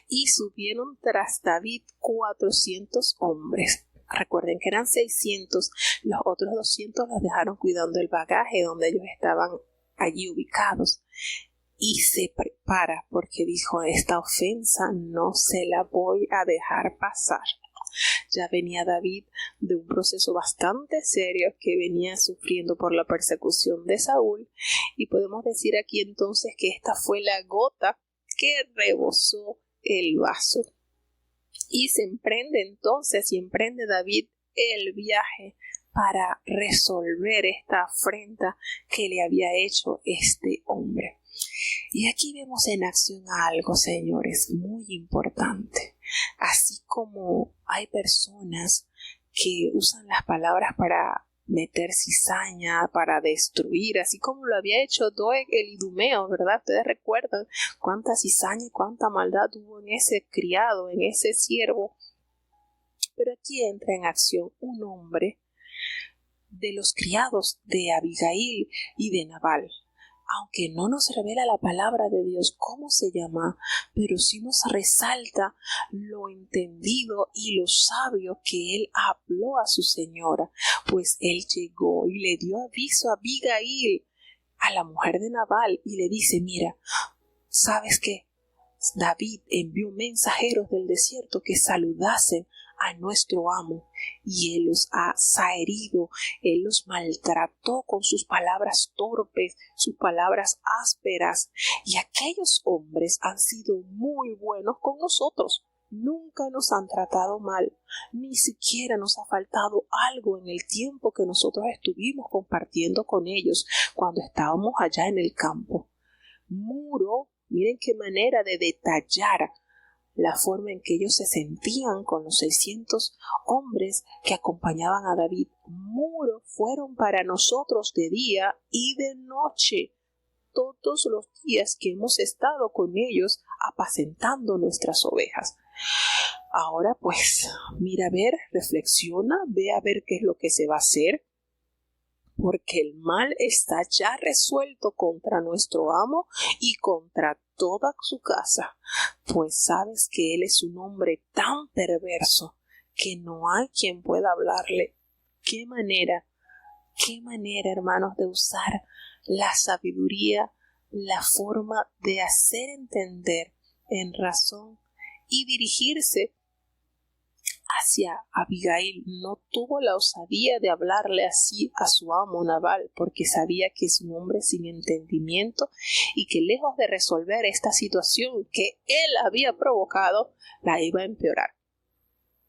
Y subieron tras David 400 hombres. Recuerden que eran 600, los otros 200 los dejaron cuidando el bagaje donde ellos estaban allí ubicados. Y se prepara porque dijo: esta ofensa no se la voy a dejar pasar. Ya venía David de un proceso bastante serio que venía sufriendo por la persecución de Saúl, y podemos decir aquí entonces que esta fue la gota que rebosó el vaso. Y emprende David el viaje para resolver esta afrenta que le había hecho este hombre. Y aquí vemos en acción algo, señores, muy importante. Así como hay personas que usan las palabras para meter cizaña, para destruir, así como lo había hecho Doeg el idumeo, ¿verdad? Ustedes recuerdan cuánta cizaña y cuánta maldad hubo en ese criado, en ese siervo. Pero aquí entra en acción un hombre de los criados de Abigail y de Nabal. Aunque no nos revela la palabra de Dios cómo se llama, pero sí nos resalta lo entendido y lo sabio que él habló a su señora, pues él llegó y le dio aviso a Abigail, a la mujer de Nabal, y le dice: mira, ¿sabes qué? David envió mensajeros del desierto que saludasen a nuestro amo, y él los ha herido, él los maltrató con sus palabras torpes, sus palabras ásperas, y aquellos hombres han sido muy buenos con nosotros. Nunca nos han tratado mal, ni siquiera nos ha faltado algo en el tiempo que nosotros estuvimos compartiendo con ellos cuando estábamos allá en el campo. Miren qué manera de detallar la forma en que ellos se sentían con los 600 hombres que acompañaban a David. Muro fueron para nosotros de día y de noche, todos los días que hemos estado con ellos apacentando nuestras ovejas. Ahora pues, mira a ver, reflexiona, ve a ver qué es lo que se va a hacer, porque el mal está ya resuelto contra nuestro amo y contra toda su casa, pues sabes que él es un hombre tan perverso que no hay quien pueda hablarle. Qué manera, hermanos, de usar la sabiduría, la forma de hacer entender en razón y dirigirse hacia Abigail. No tuvo la osadía de hablarle así a su amo Nabal, porque sabía que es un hombre sin entendimiento y que lejos de resolver esta situación que él había provocado, la iba a empeorar.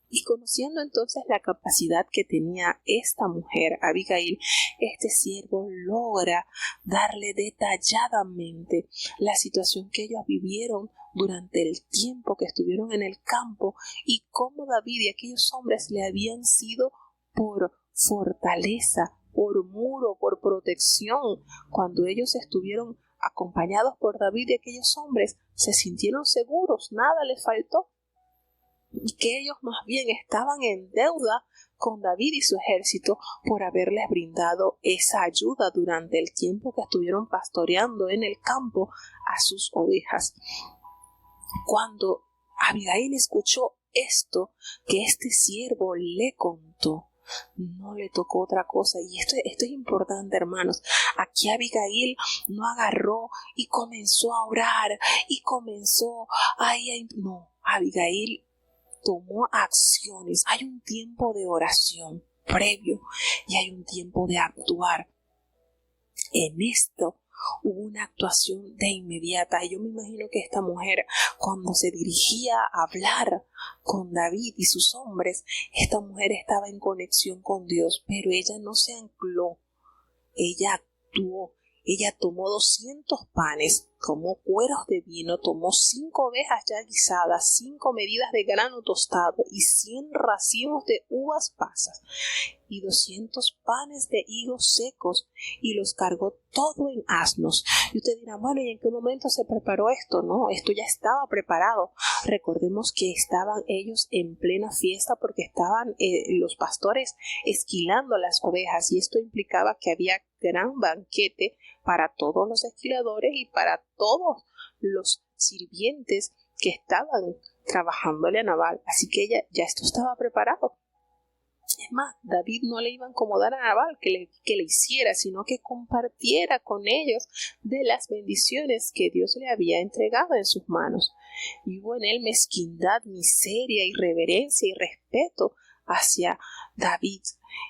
Y conociendo entonces la capacidad que tenía esta mujer, Abigail, este siervo logra darle detalladamente la situación que ellos vivieron durante el tiempo que estuvieron en el campo y cómo David y aquellos hombres le habían sido por fortaleza, por muro, por protección. Cuando ellos estuvieron acompañados por David y aquellos hombres, se sintieron seguros, nada les faltó. Y que ellos más bien estaban en deuda con David y su ejército por haberles brindado esa ayuda durante el tiempo que estuvieron pastoreando en el campo a sus ovejas. Cuando Abigail escuchó esto que este siervo le contó, no le tocó otra cosa. Y esto es importante, hermanos. Aquí Abigail no agarró y comenzó a orar y comenzó no, Abigail tomó acciones. Hay un tiempo de oración previo y hay un tiempo de actuar. En esto hubo una actuación de inmediata. Y yo me imagino que esta mujer, cuando se dirigía a hablar con David y sus hombres, esta mujer estaba en conexión con Dios, pero ella no se ancló. Ella actuó. Ella tomó 200 panes tomó cueros de vino, tomó 5 ovejas ya guisadas, 5 medidas de grano tostado y 100 racimos de uvas pasas y 200 panes de higos secos, y los cargó todo en asnos. Y usted dirá, bueno, ¿y en qué momento se preparó esto? No, esto ya estaba preparado. Recordemos que estaban ellos en plena fiesta porque estaban los pastores esquilando las ovejas, y esto implicaba que había gran banquete para todos los esquiladores y para todos los sirvientes que estaban trabajándole a Nabal. Así que ya esto estaba preparado. Es más, David no le iba a incomodar a Nabal que le hiciera, sino que compartiera con ellos de las bendiciones que Dios le había entregado en sus manos. Y hubo en él mezquindad, miseria, irreverencia y respeto hacia David.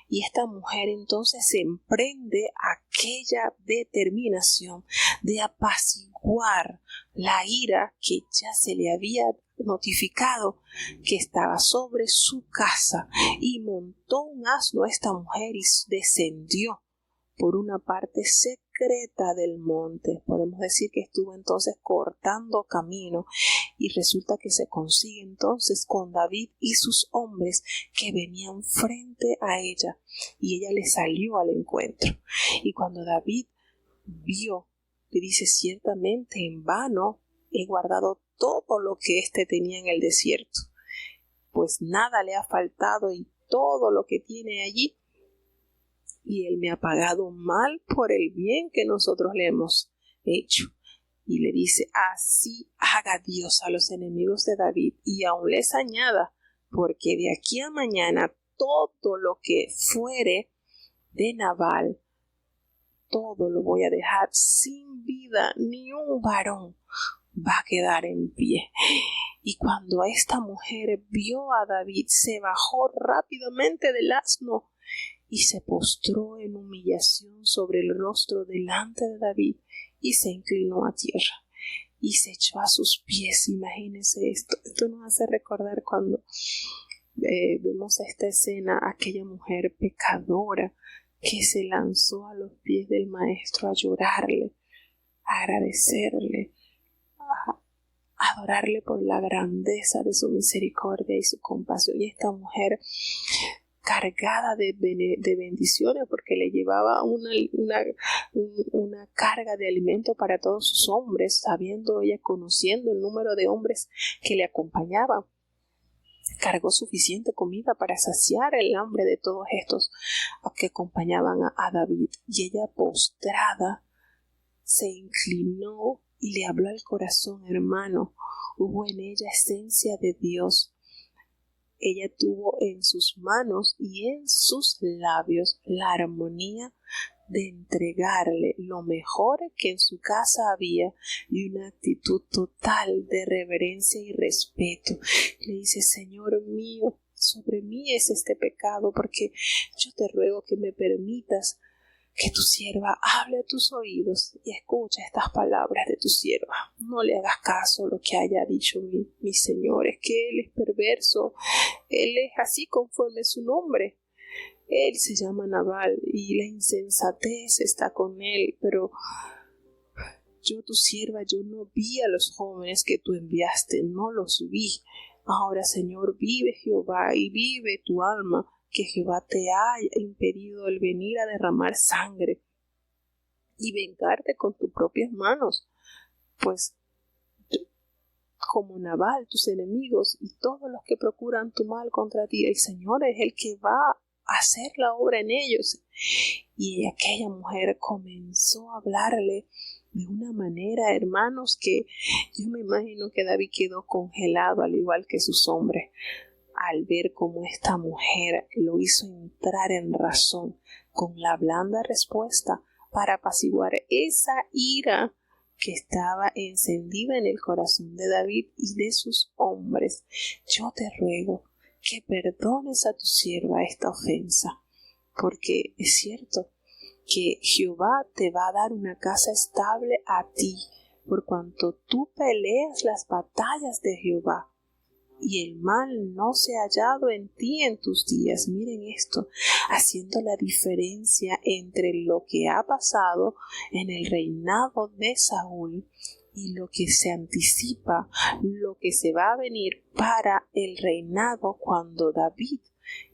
Y esta mujer entonces se emprende aquella determinación de apaciguar la ira que ya se le había notificado que estaba sobre su casa, y montó un asno esta mujer y descendió por una parte secreta del monte. Podemos decir que estuvo entonces cortando camino, y resulta que se consigue entonces con David y sus hombres que venían frente a ella, y ella le salió al encuentro. Y cuando David vio, le dice, ciertamente en vano he guardado todo lo que éste tenía en el desierto, pues nada le ha faltado y todo lo que tiene allí, y él me ha pagado mal por el bien que nosotros le hemos hecho. Y le dice, así haga Dios a los enemigos de David, y aún les añada, porque de aquí a mañana todo lo que fuere de Nabal, todo lo voy a dejar sin vida, ni un varón va a quedar en pie. Y cuando esta mujer vio a David, se bajó rápidamente del asno y se postró en humillación sobre el rostro delante de David, y se inclinó a tierra y se echó a sus pies. Imagínense esto. Esto nos hace recordar cuando vemos esta escena, aquella mujer pecadora que se lanzó a los pies del maestro a llorarle, a agradecerle, a adorarle por la grandeza de su misericordia y su compasión. Y esta mujer, cargada de bendiciones, porque le llevaba una carga de alimento para todos sus hombres, sabiendo ella, conociendo el número de hombres que le acompañaban, cargó suficiente comida para saciar el hambre de todos estos que acompañaban a David. Y ella, postrada, se inclinó y le habló al corazón. Hermano, hubo en ella esencia de Dios. Ella tuvo en sus manos y en sus labios la armonía de entregarle lo mejor que en su casa había, y una actitud total de reverencia y respeto. Le dice, Señor mío, sobre mí es este pecado, porque yo te ruego que me permitas que tu sierva hable a tus oídos y escucha estas palabras de tu sierva. No le hagas caso a lo que haya dicho mi Señor, es que él es perverso, él es así conforme su nombre. Él se llama Nabal y la insensatez está con él, pero yo, tu sierva, yo no vi a los jóvenes que tú enviaste, no los vi. Ahora, Señor, vive Jehová y vive tu alma, que Jehová te haya impedido el venir a derramar sangre y vengarte con tus propias manos, pues como Nabal, tus enemigos y todos los que procuran tu mal contra ti, el Señor es el que va a hacer la obra en ellos. Y aquella mujer comenzó a hablarle de una manera, hermanos, que yo me imagino que David quedó congelado, al igual que sus hombres, al ver cómo esta mujer lo hizo entrar en razón con la blanda respuesta para apaciguar esa ira que estaba encendida en el corazón de David y de sus hombres. Yo te ruego que perdones a tu sierva esta ofensa, porque es cierto que Jehová te va a dar una casa estable a ti, por cuanto tú peleas las batallas de Jehová, y el mal no se ha hallado en ti en tus días. Miren esto, haciendo la diferencia entre lo que ha pasado en el reinado de Saúl y lo que se anticipa, lo que se va a venir para el reinado cuando David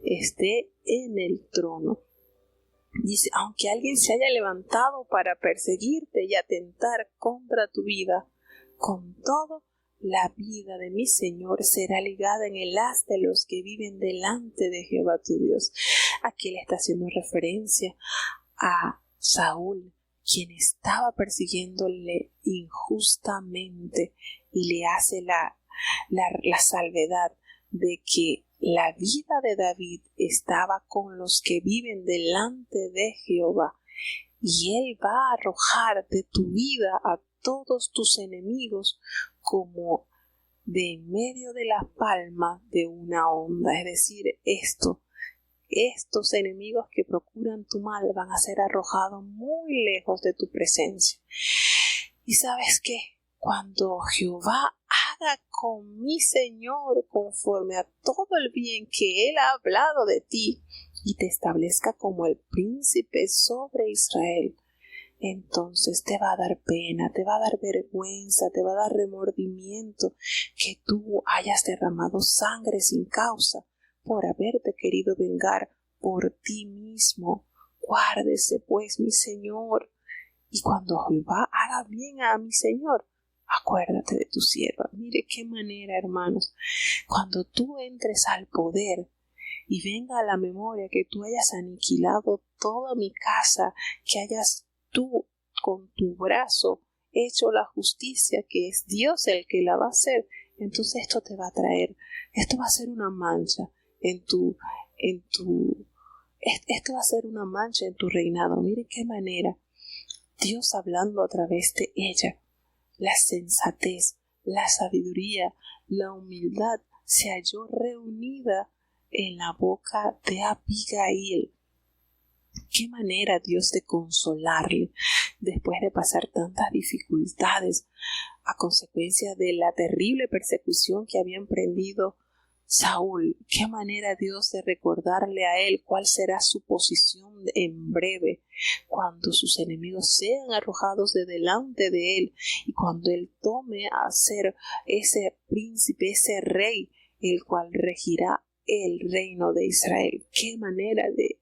esté en el trono. Dice, aunque alguien se haya levantado para perseguirte y atentar contra tu vida, con todo, la vida de mi Señor será ligada en el haz de los que viven delante de Jehová tu Dios. Aquí le está haciendo referencia a Saúl, quien estaba persiguiéndole injustamente, y le hace la salvedad de que la vida de David estaba con los que viven delante de Jehová, y él va a arrojar de tu vida a todos tus enemigos como de en medio de la palma de una onda. Es decir, estos enemigos que procuran tu mal van a ser arrojados muy lejos de tu presencia. ¿Y sabes qué? Cuando Jehová haga con mi Señor conforme a todo el bien que Él ha hablado de ti y te establezca como el príncipe sobre Israel, entonces te va a dar pena, te va a dar vergüenza, te va a dar remordimiento que tú hayas derramado sangre sin causa por haberte querido vengar por ti mismo. Guárdese pues mi Señor, y cuando Jehová haga bien a mi Señor, acuérdate de tu sierva. Mire qué manera, hermanos, cuando tú entres al poder y venga a la memoria que tú hayas aniquilado toda mi casa, que hayas tú con tu brazo hecho la justicia, que es Dios el que la va a hacer, entonces esto te va a traer, esto va a ser una mancha esto va a ser una mancha en tu reinado. Mire qué manera Dios hablando a través de ella. La sensatez, la sabiduría, la humildad se halló reunida en la boca de Abigail. Qué manera Dios de consolarle después de pasar tantas dificultades a consecuencia de la terrible persecución que había emprendido Saúl. Qué manera Dios de recordarle a él cuál será su posición en breve, cuando sus enemigos sean arrojados de delante de él, y cuando él tome a ser ese príncipe, ese rey, el cual regirá el reino de Israel. Qué manera de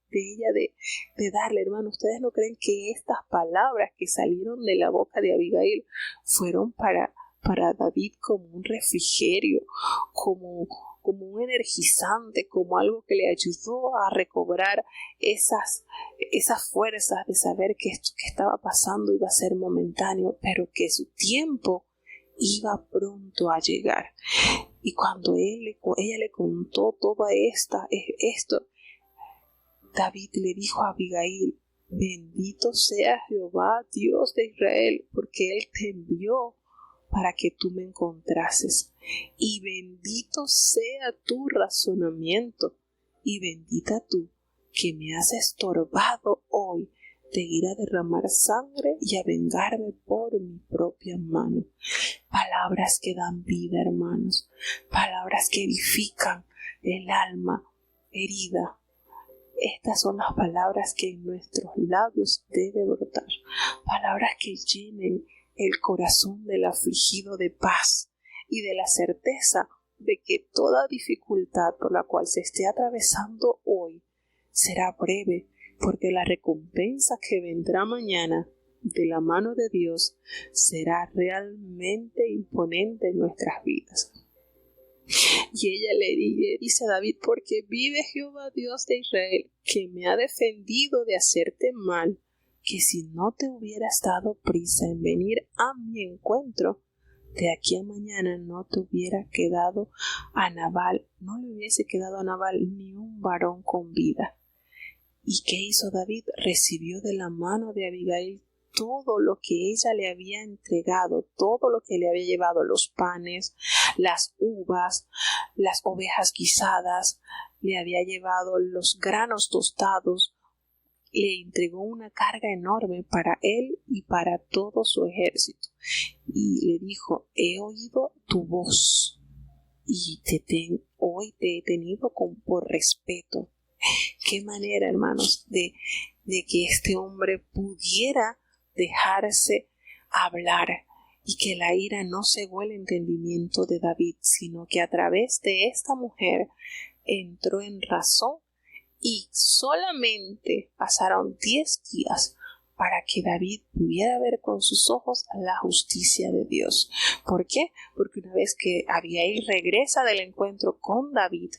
darle, hermano. ¿Ustedes no creen que estas palabras que salieron de la boca de Abigail fueron para David como un refrigerio, como un energizante, como algo que le ayudó a recobrar esas fuerzas de saber que esto que estaba pasando iba a ser momentáneo, pero que su tiempo iba pronto a llegar? Y cuando ella le contó todo esto, David le dijo a Abigail: bendito sea Jehová, Dios de Israel, porque Él te envió para que tú me encontrases. Y bendito sea tu razonamiento, y bendita tú que me has estorbado hoy de ir a derramar sangre y a vengarme por mi propia mano. Palabras que dan vida, hermanos. Palabras que edifican el alma herida. Estas son las palabras que en nuestros labios debe brotar. Palabras que llenen el corazón del afligido de paz y de la certeza de que toda dificultad por la cual se esté atravesando hoy será breve, porque la recompensa que vendrá mañana de la mano de Dios será realmente imponente en nuestras vidas. Y ella le dice a David: porque vive Jehová Dios de Israel, que me ha defendido de hacerte mal, que si no te hubieras dado prisa en venir a mi encuentro, de aquí a mañana no le hubiese quedado a Nabal ni un varón con vida. ¿Y qué hizo David? Recibió de la mano de Abigail todo lo que ella le había entregado, todo lo que le había llevado: los panes, las uvas, las ovejas guisadas, le había llevado los granos tostados. Le entregó una carga enorme para él y para todo su ejército, y le dijo: he oído tu voz y hoy te he tenido por respeto. Qué manera, hermanos, de que este hombre pudiera dejarse hablar y que la ira no cegó el entendimiento de David, sino que a través de esta mujer entró en razón, y solamente pasaron 10 días para que David pudiera ver con sus ojos la justicia de Dios. ¿Por qué? Porque una vez que Abigail regresa del encuentro con David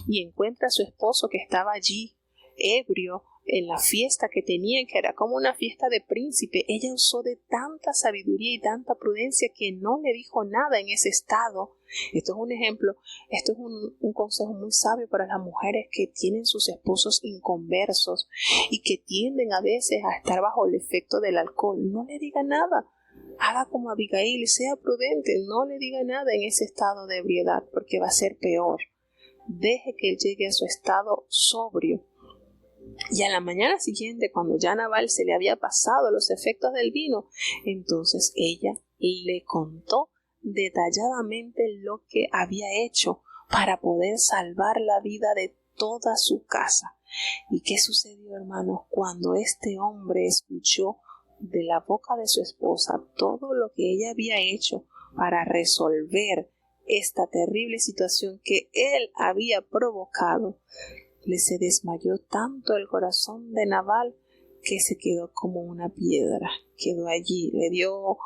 y encuentra a su esposo que estaba allí ebrio en la fiesta que tenían, que era como una fiesta de príncipe, ella usó de tanta sabiduría y tanta prudencia que no le dijo nada en ese estado. Esto es un ejemplo, esto es un consejo muy sabio para las mujeres que tienen sus esposos inconversos y que tienden a veces a estar bajo el efecto del alcohol. No le diga nada. Haga como Abigail, sea prudente, no le diga nada en ese estado de ebriedad, porque va a ser peor. Deje que él llegue a su estado sobrio. Y a la mañana siguiente, cuando ya Nabal se le había pasado los efectos del vino, entonces ella le contó detalladamente lo que había hecho para poder salvar la vida de toda su casa. ¿Y qué sucedió, hermanos? Cuando este hombre escuchó de la boca de su esposa todo lo que ella había hecho para resolver esta terrible situación que él había provocado, le se desmayó tanto el corazón de Nabal que se quedó como una piedra. Quedó allí, le dio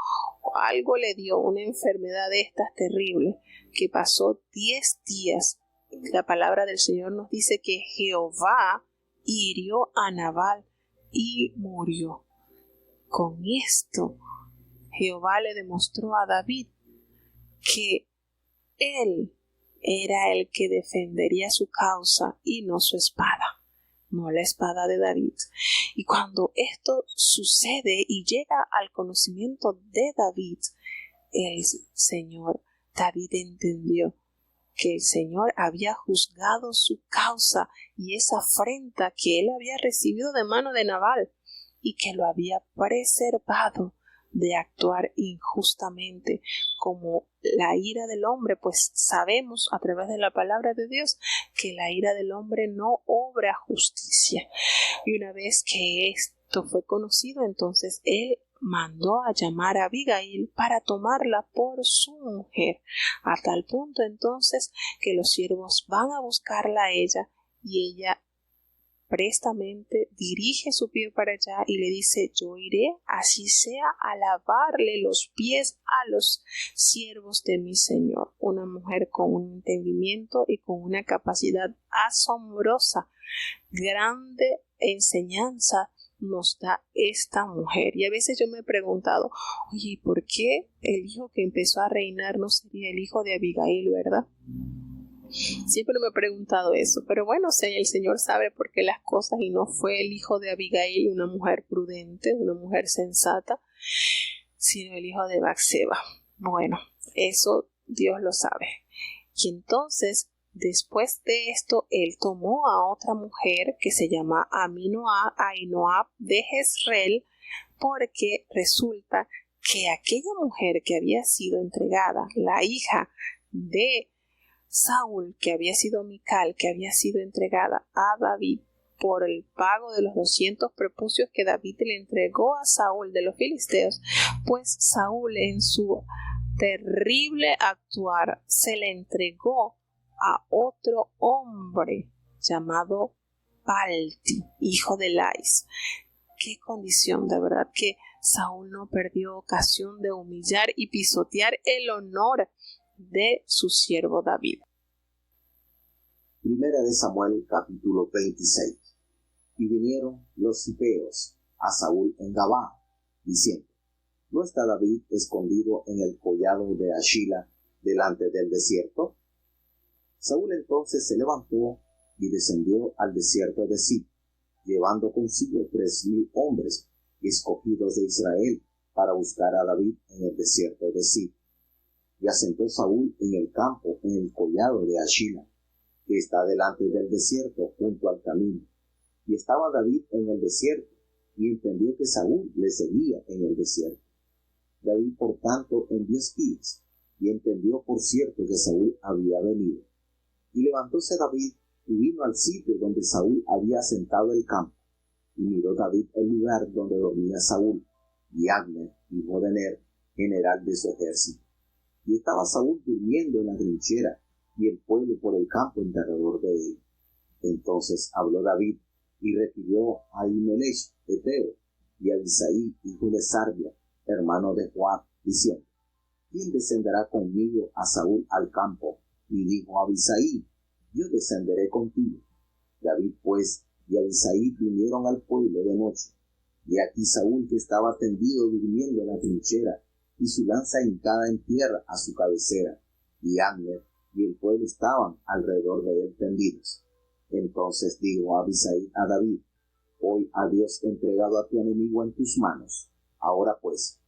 una enfermedad de estas terribles, que pasó 10 días. La palabra del Señor nos dice que Jehová hirió a Nabal y murió. Con esto, Jehová le demostró a David que él era el que defendería su causa y no su espada, no la espada de David. Y cuando esto sucede y llega al conocimiento de David, el Señor, David entendió que el Señor había juzgado su causa y esa afrenta que él había recibido de mano de Nabal, y que lo había preservado de actuar injustamente como la ira del hombre, pues sabemos a través de la palabra de Dios que la ira del hombre no obra justicia. Y una vez que esto fue conocido, entonces él mandó a llamar a Abigail para tomarla por su mujer, a tal punto entonces que los siervos van a buscarla a ella, y ella prestamente dirige su pie para allá y le dice: yo iré, así sea, a lavarle los pies a los siervos de mi Señor. Una mujer con un entendimiento y con una capacidad asombrosa. Grande enseñanza nos da esta mujer. Y a veces yo me he preguntado, oye, ¿por qué el hijo que empezó a reinar no sería el hijo de Abigail, verdad? Siempre me he preguntado eso, pero bueno, si el Señor sabe por qué las cosas, y no fue el hijo de Abigail, una mujer prudente, una mujer sensata, sino el hijo de Batseba. Bueno, eso Dios lo sabe. Y entonces, después de esto, él tomó a otra mujer que se llama Ahinoam de Jezreel, porque resulta que aquella mujer que había sido entregada, la hija de Saúl, que había sido Mical, que había sido entregada a David por el pago de los 200 prepucios que David le entregó a Saúl de los filisteos, pues Saúl, en su terrible actuar, se le entregó a otro hombre llamado Palti, hijo de Lais. Qué condición, de verdad, que Saúl no perdió ocasión de humillar y pisotear el honor de su siervo David. Primera de Samuel, capítulo 26. Y vinieron los cipeos a Saúl en Gabá, diciendo: ¿no está David escondido en el collado de Ashila delante del desierto? Saúl entonces se levantó y descendió al desierto de Ziph, llevando consigo 3,000 hombres escogidos de Israel para buscar a David en el desierto de Ziph. Y asentó Saúl en el campo, en el collado de Ashila, que está delante del desierto, junto al camino. Y estaba David en el desierto, y entendió que Saúl le seguía en el desierto. David, por tanto, envió espías, y entendió por cierto que Saúl había venido. Y levantóse David, y vino al sitio donde Saúl había asentado el campo. Y miró David el lugar donde dormía Saúl, y Abner, hijo de Ner, general de su ejército. Y estaba Saúl durmiendo en la trinchera, y el pueblo por el campo en derredor de él. Entonces habló David, y refirió a Ahimelech Heteo, y a Abisai, hijo de Sarbia, hermano de Joab, diciendo: ¿Quién descenderá conmigo a Saúl al campo? Y dijo Abisai: Yo descenderé contigo. David pues y Abisai vinieron al pueblo de noche, y aquí Saúl, que estaba tendido durmiendo en la trinchera, y su lanza hincada en tierra a su cabecera, y Abner y el pueblo estaban alrededor de él tendidos. Entonces dijo Abisai a David: Hoy ha Dios entregado a tu enemigo en tus manos. Ahora pues,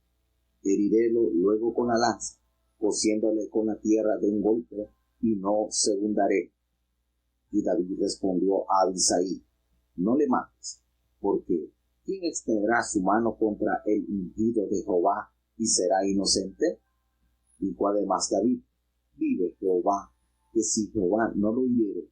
herirélo luego con la lanza, cosiéndole con la tierra de un golpe, y no segundaré. Y David respondió a Abisai: No le mates, porque ¿quién extenderá su mano contra el ungido de Jehová y será inocente? Dijo además David: Vive Jehová, que si Jehová no lo hiriere,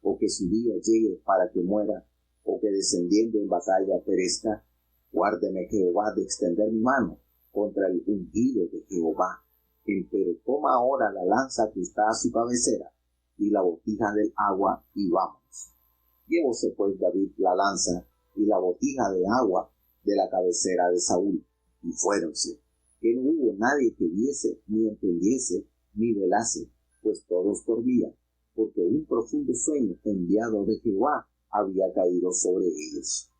o que su día llegue para que muera, o que descendiendo en batalla perezca, guárdeme Jehová de extender mi mano contra el ungido de Jehová. Empero toma ahora la lanza que está a su cabecera y la botija del agua, y vámonos. Llevóse pues David la lanza y la botija de agua de la cabecera de Saúl, y fuéronse, que no hubo nadie que viese, ni entendiese, ni velase, pues todos dormían, porque un profundo sueño enviado de Jehová había caído sobre ellos.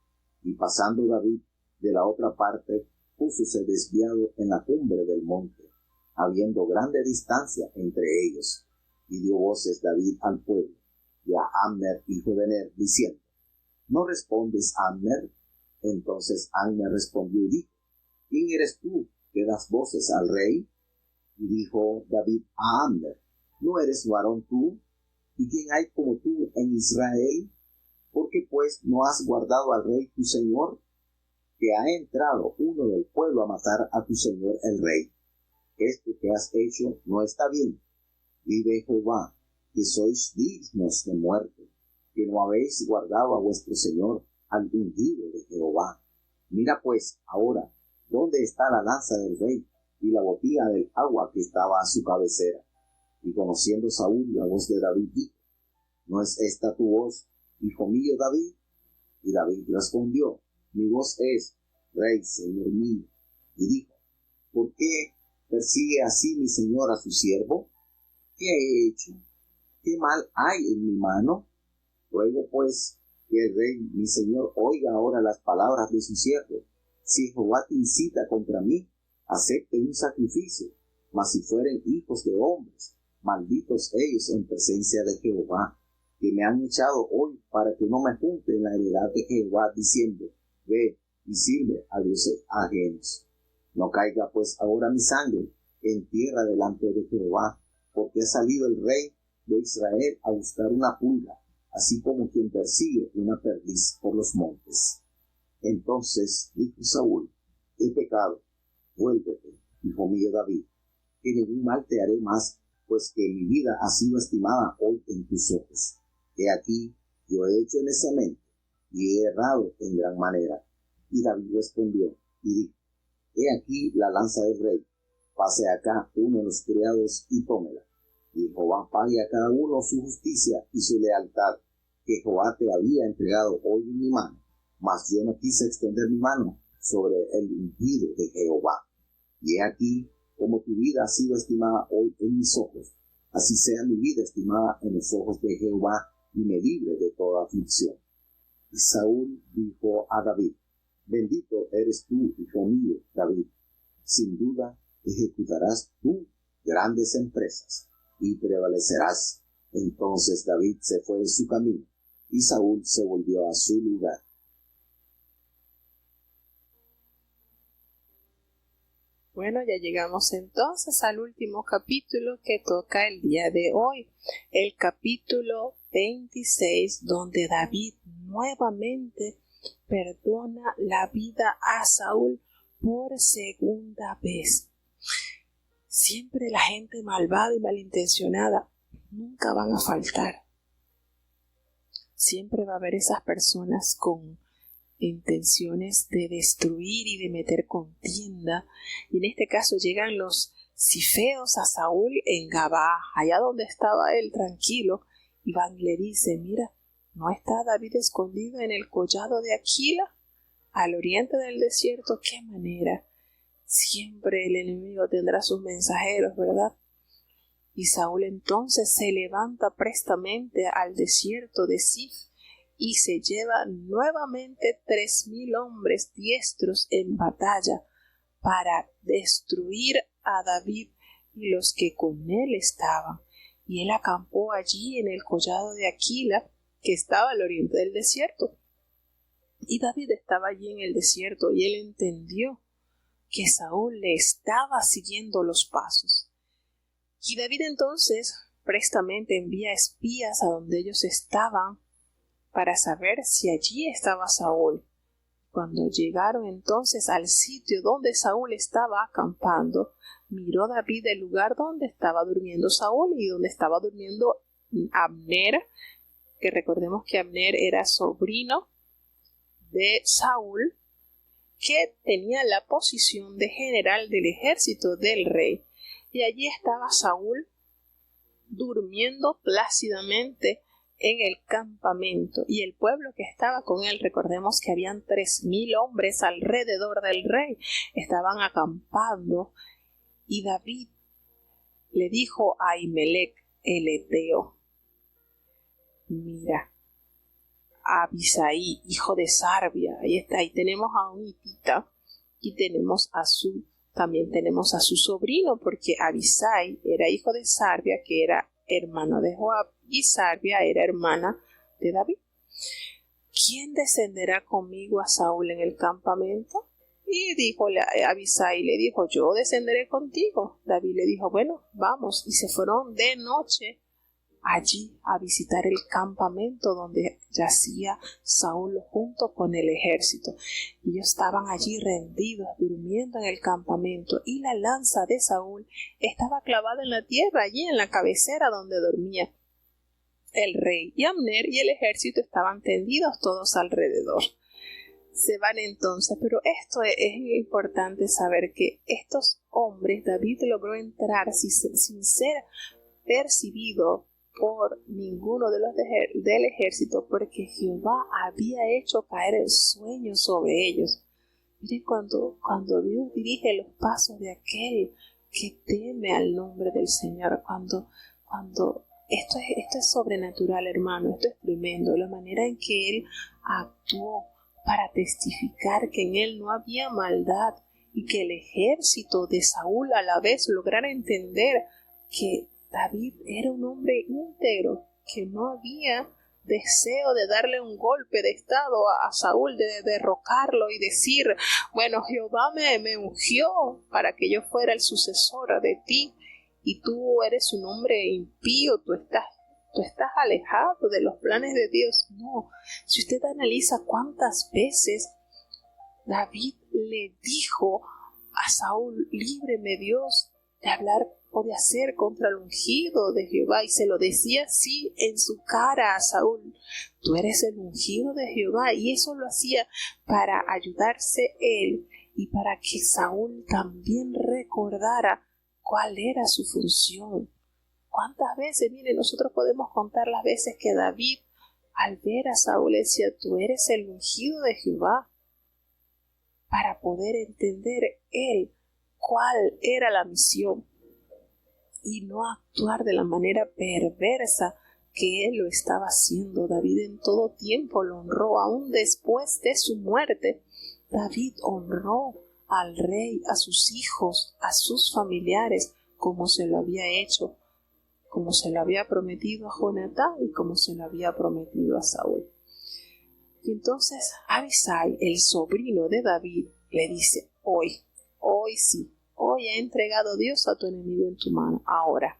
Y pasando David de la otra parte, púsose desviado en la cumbre del monte, habiendo grande distancia entre ellos. Y dio voces David al pueblo, y a Abner, hijo de Ner, diciendo: ¿No respondes, Abner? Entonces Abner respondió y dijo: ¿Quién eres tú que das voces al rey? Y dijo David a Abner: ¿No eres varón tú? ¿Y quién hay como tú en Israel? ¿Por qué pues no has guardado al rey tu señor? Que ha entrado uno del pueblo a matar a tu señor el rey. Esto que has hecho no está bien. Vive Jehová, que sois dignos de muerte, que no habéis guardado a vuestro señor, al ungido de Jehová. Mira pues ahora dónde está la lanza del rey y la botija del agua que estaba a su cabecera. Y conociendo Saúl la voz de David, dijo: ¿No es esta tu voz, hijo mío David? Y David respondió: Mi voz es: Rey, señor mío. Y dijo: ¿Por qué persigue así mi señor a su siervo? ¿Qué he hecho? ¿Qué mal hay en mi mano? Ruego pues que el rey, mi señor, oiga ahora las palabras de su siervo. Si Jehová te incita contra mí, acepte un sacrificio. Mas si fueren hijos de hombres, malditos ellos en presencia de Jehová, que me han echado hoy para que no me junte en la heredad de Jehová, diciendo: Ve y sirve a dioses ajenos. No caiga pues ahora mi sangre en tierra delante de Jehová, porque ha salido el rey de Israel a buscar una pulga, así como quien persigue una perdiz por los montes. Entonces dijo Saúl: He pecado, vuélvete, hijo mío David, que ningún mal te haré más, pues que mi vida ha sido estimada hoy en tus ojos. He aquí, yo he hecho neciamente, y he errado en gran manera. Y David respondió y dijo: He aquí la lanza del rey, pase acá uno de los criados y tómela, y Jehová pague a cada uno su justicia y su lealtad, que Jehová te había entregado hoy en mi mano. Mas yo no quise extender mi mano sobre el ungido de Jehová. Y he aquí, como tu vida ha sido estimada hoy en mis ojos, así sea mi vida estimada en los ojos de Jehová, y me libre de toda aflicción. Y Saúl dijo a David: Bendito eres tú, hijo mío, David. Sin duda ejecutarás tú grandes empresas y prevalecerás. Entonces David se fue de su camino, y Saúl se volvió a su lugar. Bueno, ya llegamos entonces al último capítulo que toca el día de hoy, el capítulo 26, donde David nuevamente perdona la vida a Saúl por segunda vez. Siempre la gente malvada y malintencionada nunca van a faltar. Siempre va a haber esas personas con intenciones de destruir y de meter contienda. Y en este caso llegan los cifeos a Saúl en Gabá, allá donde estaba él tranquilo, y van y le dicen: mira, ¿no está David escondido en el collado de Aquila, al oriente del desierto? ¡Qué manera! Siempre el enemigo tendrá sus mensajeros, ¿verdad? Y Saúl entonces se levanta prestamente al desierto de Zif y se lleva nuevamente 3,000 hombres diestros en batalla para destruir a David y los que con él estaban. Y él acampó allí en el collado de Aquila, que estaba al oriente del desierto. Y David estaba allí en el desierto, y él entendió que Saúl le estaba siguiendo los pasos. Y David entonces prestamente envía espías a donde ellos estaban para saber si allí estaba Saúl. Cuando llegaron entonces al sitio donde Saúl estaba acampando, miró David el lugar donde estaba durmiendo Saúl y donde estaba durmiendo Abner, que recordemos que Abner era sobrino de Saúl, que tenía la posición de general del ejército del rey. Y allí estaba Saúl durmiendo plácidamente en el campamento, y el pueblo que estaba con él, recordemos que habían 3,000 hombres alrededor del rey, estaban acampando. Y David le dijo a Ahimelech el eteo: mira, Abisai, hijo de Sarbia, ahí está, ahí tenemos a un hitita, y también tenemos a su sobrino, porque Abisai era hijo de Sarbia, que era hermano de Joab, y Sarbia era hermana de David. ¿Quién descenderá conmigo a Saúl en el campamento? Y Abisai le dijo: yo descenderé contigo. David le dijo: bueno, vamos. Y se fueron de noche allí a visitar el campamento donde yacía Saúl junto con el ejército. Ellos estaban allí rendidos, durmiendo en el campamento, y la lanza de Saúl estaba clavada en la tierra, allí en la cabecera donde dormía el rey. Y Abner y el ejército estaban tendidos todos alrededor. Se van entonces, pero esto es importante saber que estos hombres, David logró entrar sin ser percibido por ninguno de los del ejército, porque Jehová había hecho caer el sueño sobre ellos. Miren, cuando Dios dirige los pasos de aquel que teme al nombre del Señor, cuando esto es sobrenatural, hermano, esto es tremendo, la manera en que Él actuó para testificar que en Él no había maldad, y que el ejército de Saúl a la vez lograra entender que David era un hombre íntegro, que no había deseo de darle un golpe de estado a Saúl, de derrocarlo y decir: bueno, Jehová me ungió para que yo fuera el sucesor de ti, y tú eres un hombre impío, tú estás alejado de los planes de Dios. No, si usted analiza cuántas veces David le dijo a Saúl: líbreme Dios de hablar o de hacer contra el ungido de Jehová, y se lo decía así en su cara a Saúl: tú eres el ungido de Jehová. Y eso lo hacía para ayudarse él y para que Saúl también recordara cuál era su función. ¿Cuántas veces, mire, nosotros podemos contar las veces que David, al ver a Saúl, decía: tú eres el ungido de Jehová, para poder entender él cuál era la misión y no actuar de la manera perversa que él lo estaba haciendo. David en todo tiempo lo honró, aún después de su muerte. David honró al rey, a sus hijos, a sus familiares, como se lo había hecho, como se lo había prometido a Jonatán y como se lo había prometido a Saúl. Y entonces Abisai, el sobrino de David, le dice: hoy sí, hoy ha entregado Dios a tu enemigo en tu mano. Ahora,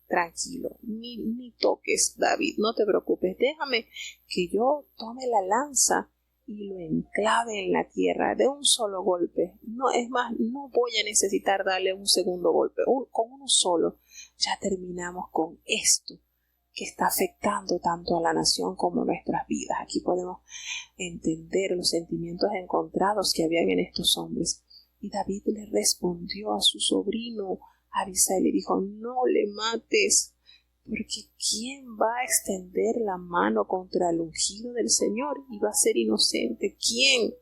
tranquilo, ni toques, David, no te preocupes, déjame que yo tome la lanza y lo enclave en la tierra de un solo golpe. No, es más, no voy a necesitar darle un segundo golpe, con uno solo ya terminamos con esto. que está afectando tanto a la nación como a nuestras vidas. Aquí podemos entender los sentimientos encontrados que habían en estos hombres. Y David le respondió a su sobrino Abisai y le dijo: no le mates, porque ¿quién va a extender la mano contra el ungido del Señor y va a ser inocente? ¿Quién?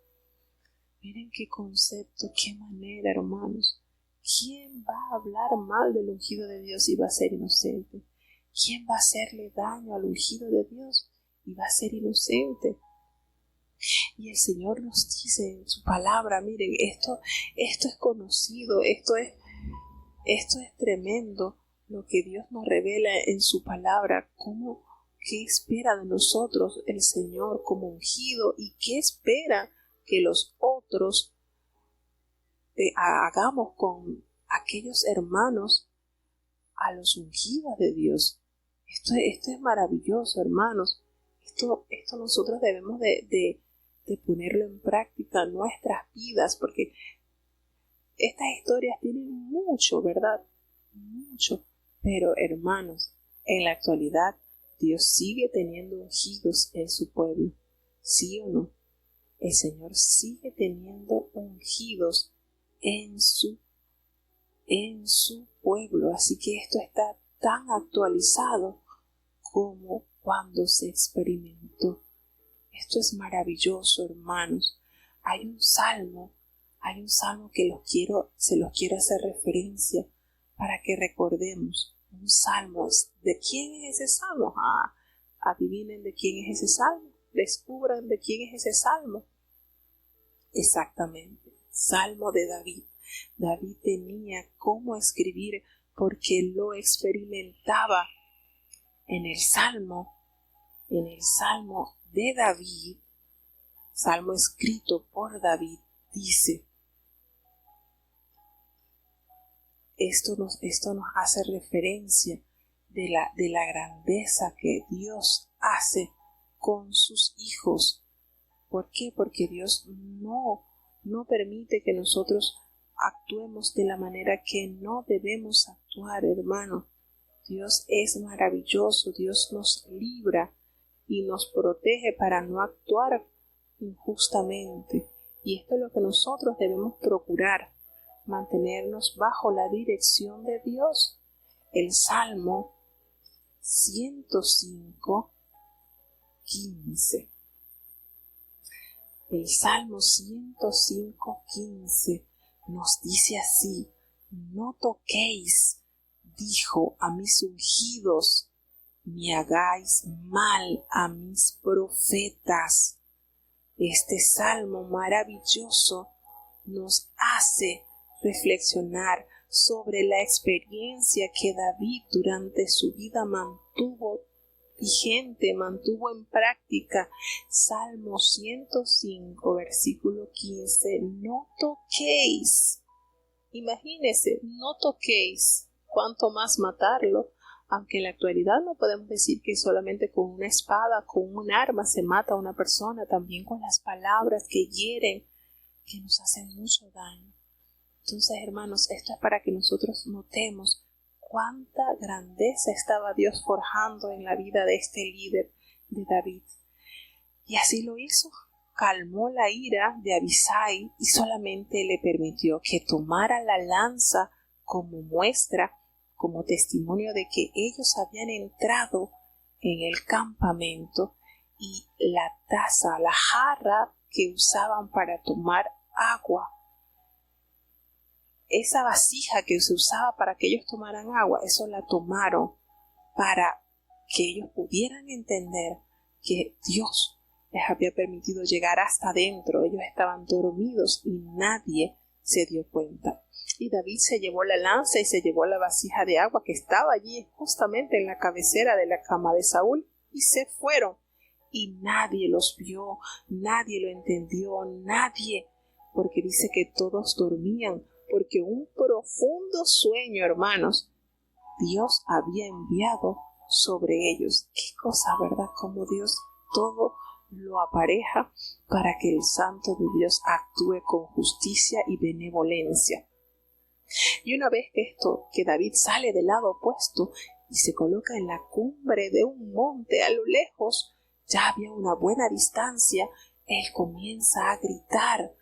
Miren qué concepto, qué manera, hermanos. ¿Quién va a hablar mal del ungido de Dios y va a ser inocente? ¿Quién va a hacerle daño al ungido de Dios y va a ser inocente? Y el Señor nos dice en su palabra, miren, esto es conocido, esto es tremendo lo que Dios nos revela en su palabra, qué espera de nosotros el Señor como ungido y qué espera que los otros hagamos con aquellos hermanos a los ungidos de Dios. Esto es maravilloso, hermanos. Esto nosotros debemos de ponerlo en práctica en nuestras vidas, porque estas historias tienen mucho, ¿verdad? Mucho. Pero, hermanos, en la actualidad Dios sigue teniendo ungidos en su pueblo. ¿Sí o no? El Señor sigue teniendo ungidos en su pueblo. Así que esto está tan actualizado como cuando se experimentó. Esto es maravilloso, hermanos. Hay un salmo que se los quiero hacer referencia para que recordemos. Un salmo. ¿De quién es ese salmo? Adivinen de quién es ese salmo. Descubran de quién es ese salmo. Exactamente, Salmo de David. David tenía cómo escribir porque lo experimentaba. En el Salmo de David, Salmo escrito por David, dice: esto nos hace referencia de la grandeza que Dios hace con sus hijos. ¿Por qué? Porque Dios no permite que nosotros actuemos de la manera que no debemos actuar, hermano. Dios es maravilloso, Dios nos libra y nos protege para no actuar injustamente. Y esto es lo que nosotros debemos procurar, mantenernos bajo la dirección de Dios. El Salmo 105, 15. El Salmo 105, 15 nos dice así: no toquéis, dijo, a mis ungidos, ni hagáis mal a mis profetas. Este salmo maravilloso nos hace reflexionar sobre la experiencia que David durante su vida mantuvo vigente, mantuvo en práctica. Salmo 105, versículo 15. No toquéis. Imagínense, no toquéis. ¿Cuánto más matarlo? Aunque en la actualidad no podemos decir que solamente con una espada, con un arma se mata a una persona, también con las palabras que hieren, que nos hacen mucho daño. Entonces, hermanos, esto es para que nosotros notemos cuánta grandeza estaba Dios forjando en la vida de este líder de David. Y así lo hizo. Calmó la ira de Abisai y solamente le permitió que tomara la lanza como muestra, como testimonio de que ellos habían entrado en el campamento, y la taza, la jarra que usaban para tomar agua. Esa vasija que se usaba para que ellos tomaran agua, eso la tomaron para que ellos pudieran entender que Dios les había permitido llegar hasta adentro. Ellos estaban dormidos y nadie se dio cuenta. Y David se llevó la lanza y se llevó la vasija de agua que estaba allí justamente en la cabecera de la cama de Saúl, y se fueron. Y nadie los vio, nadie lo entendió, nadie, porque dice que todos dormían, porque un profundo sueño, hermanos, Dios había enviado sobre ellos. Qué cosa, ¿verdad? Como Dios todo lo apareja para que el Santo de Dios actúe con justicia y benevolencia. Y una vez que David sale del lado opuesto y se coloca en la cumbre de un monte a lo lejos. Ya había una buena distancia. Él comienza a gritar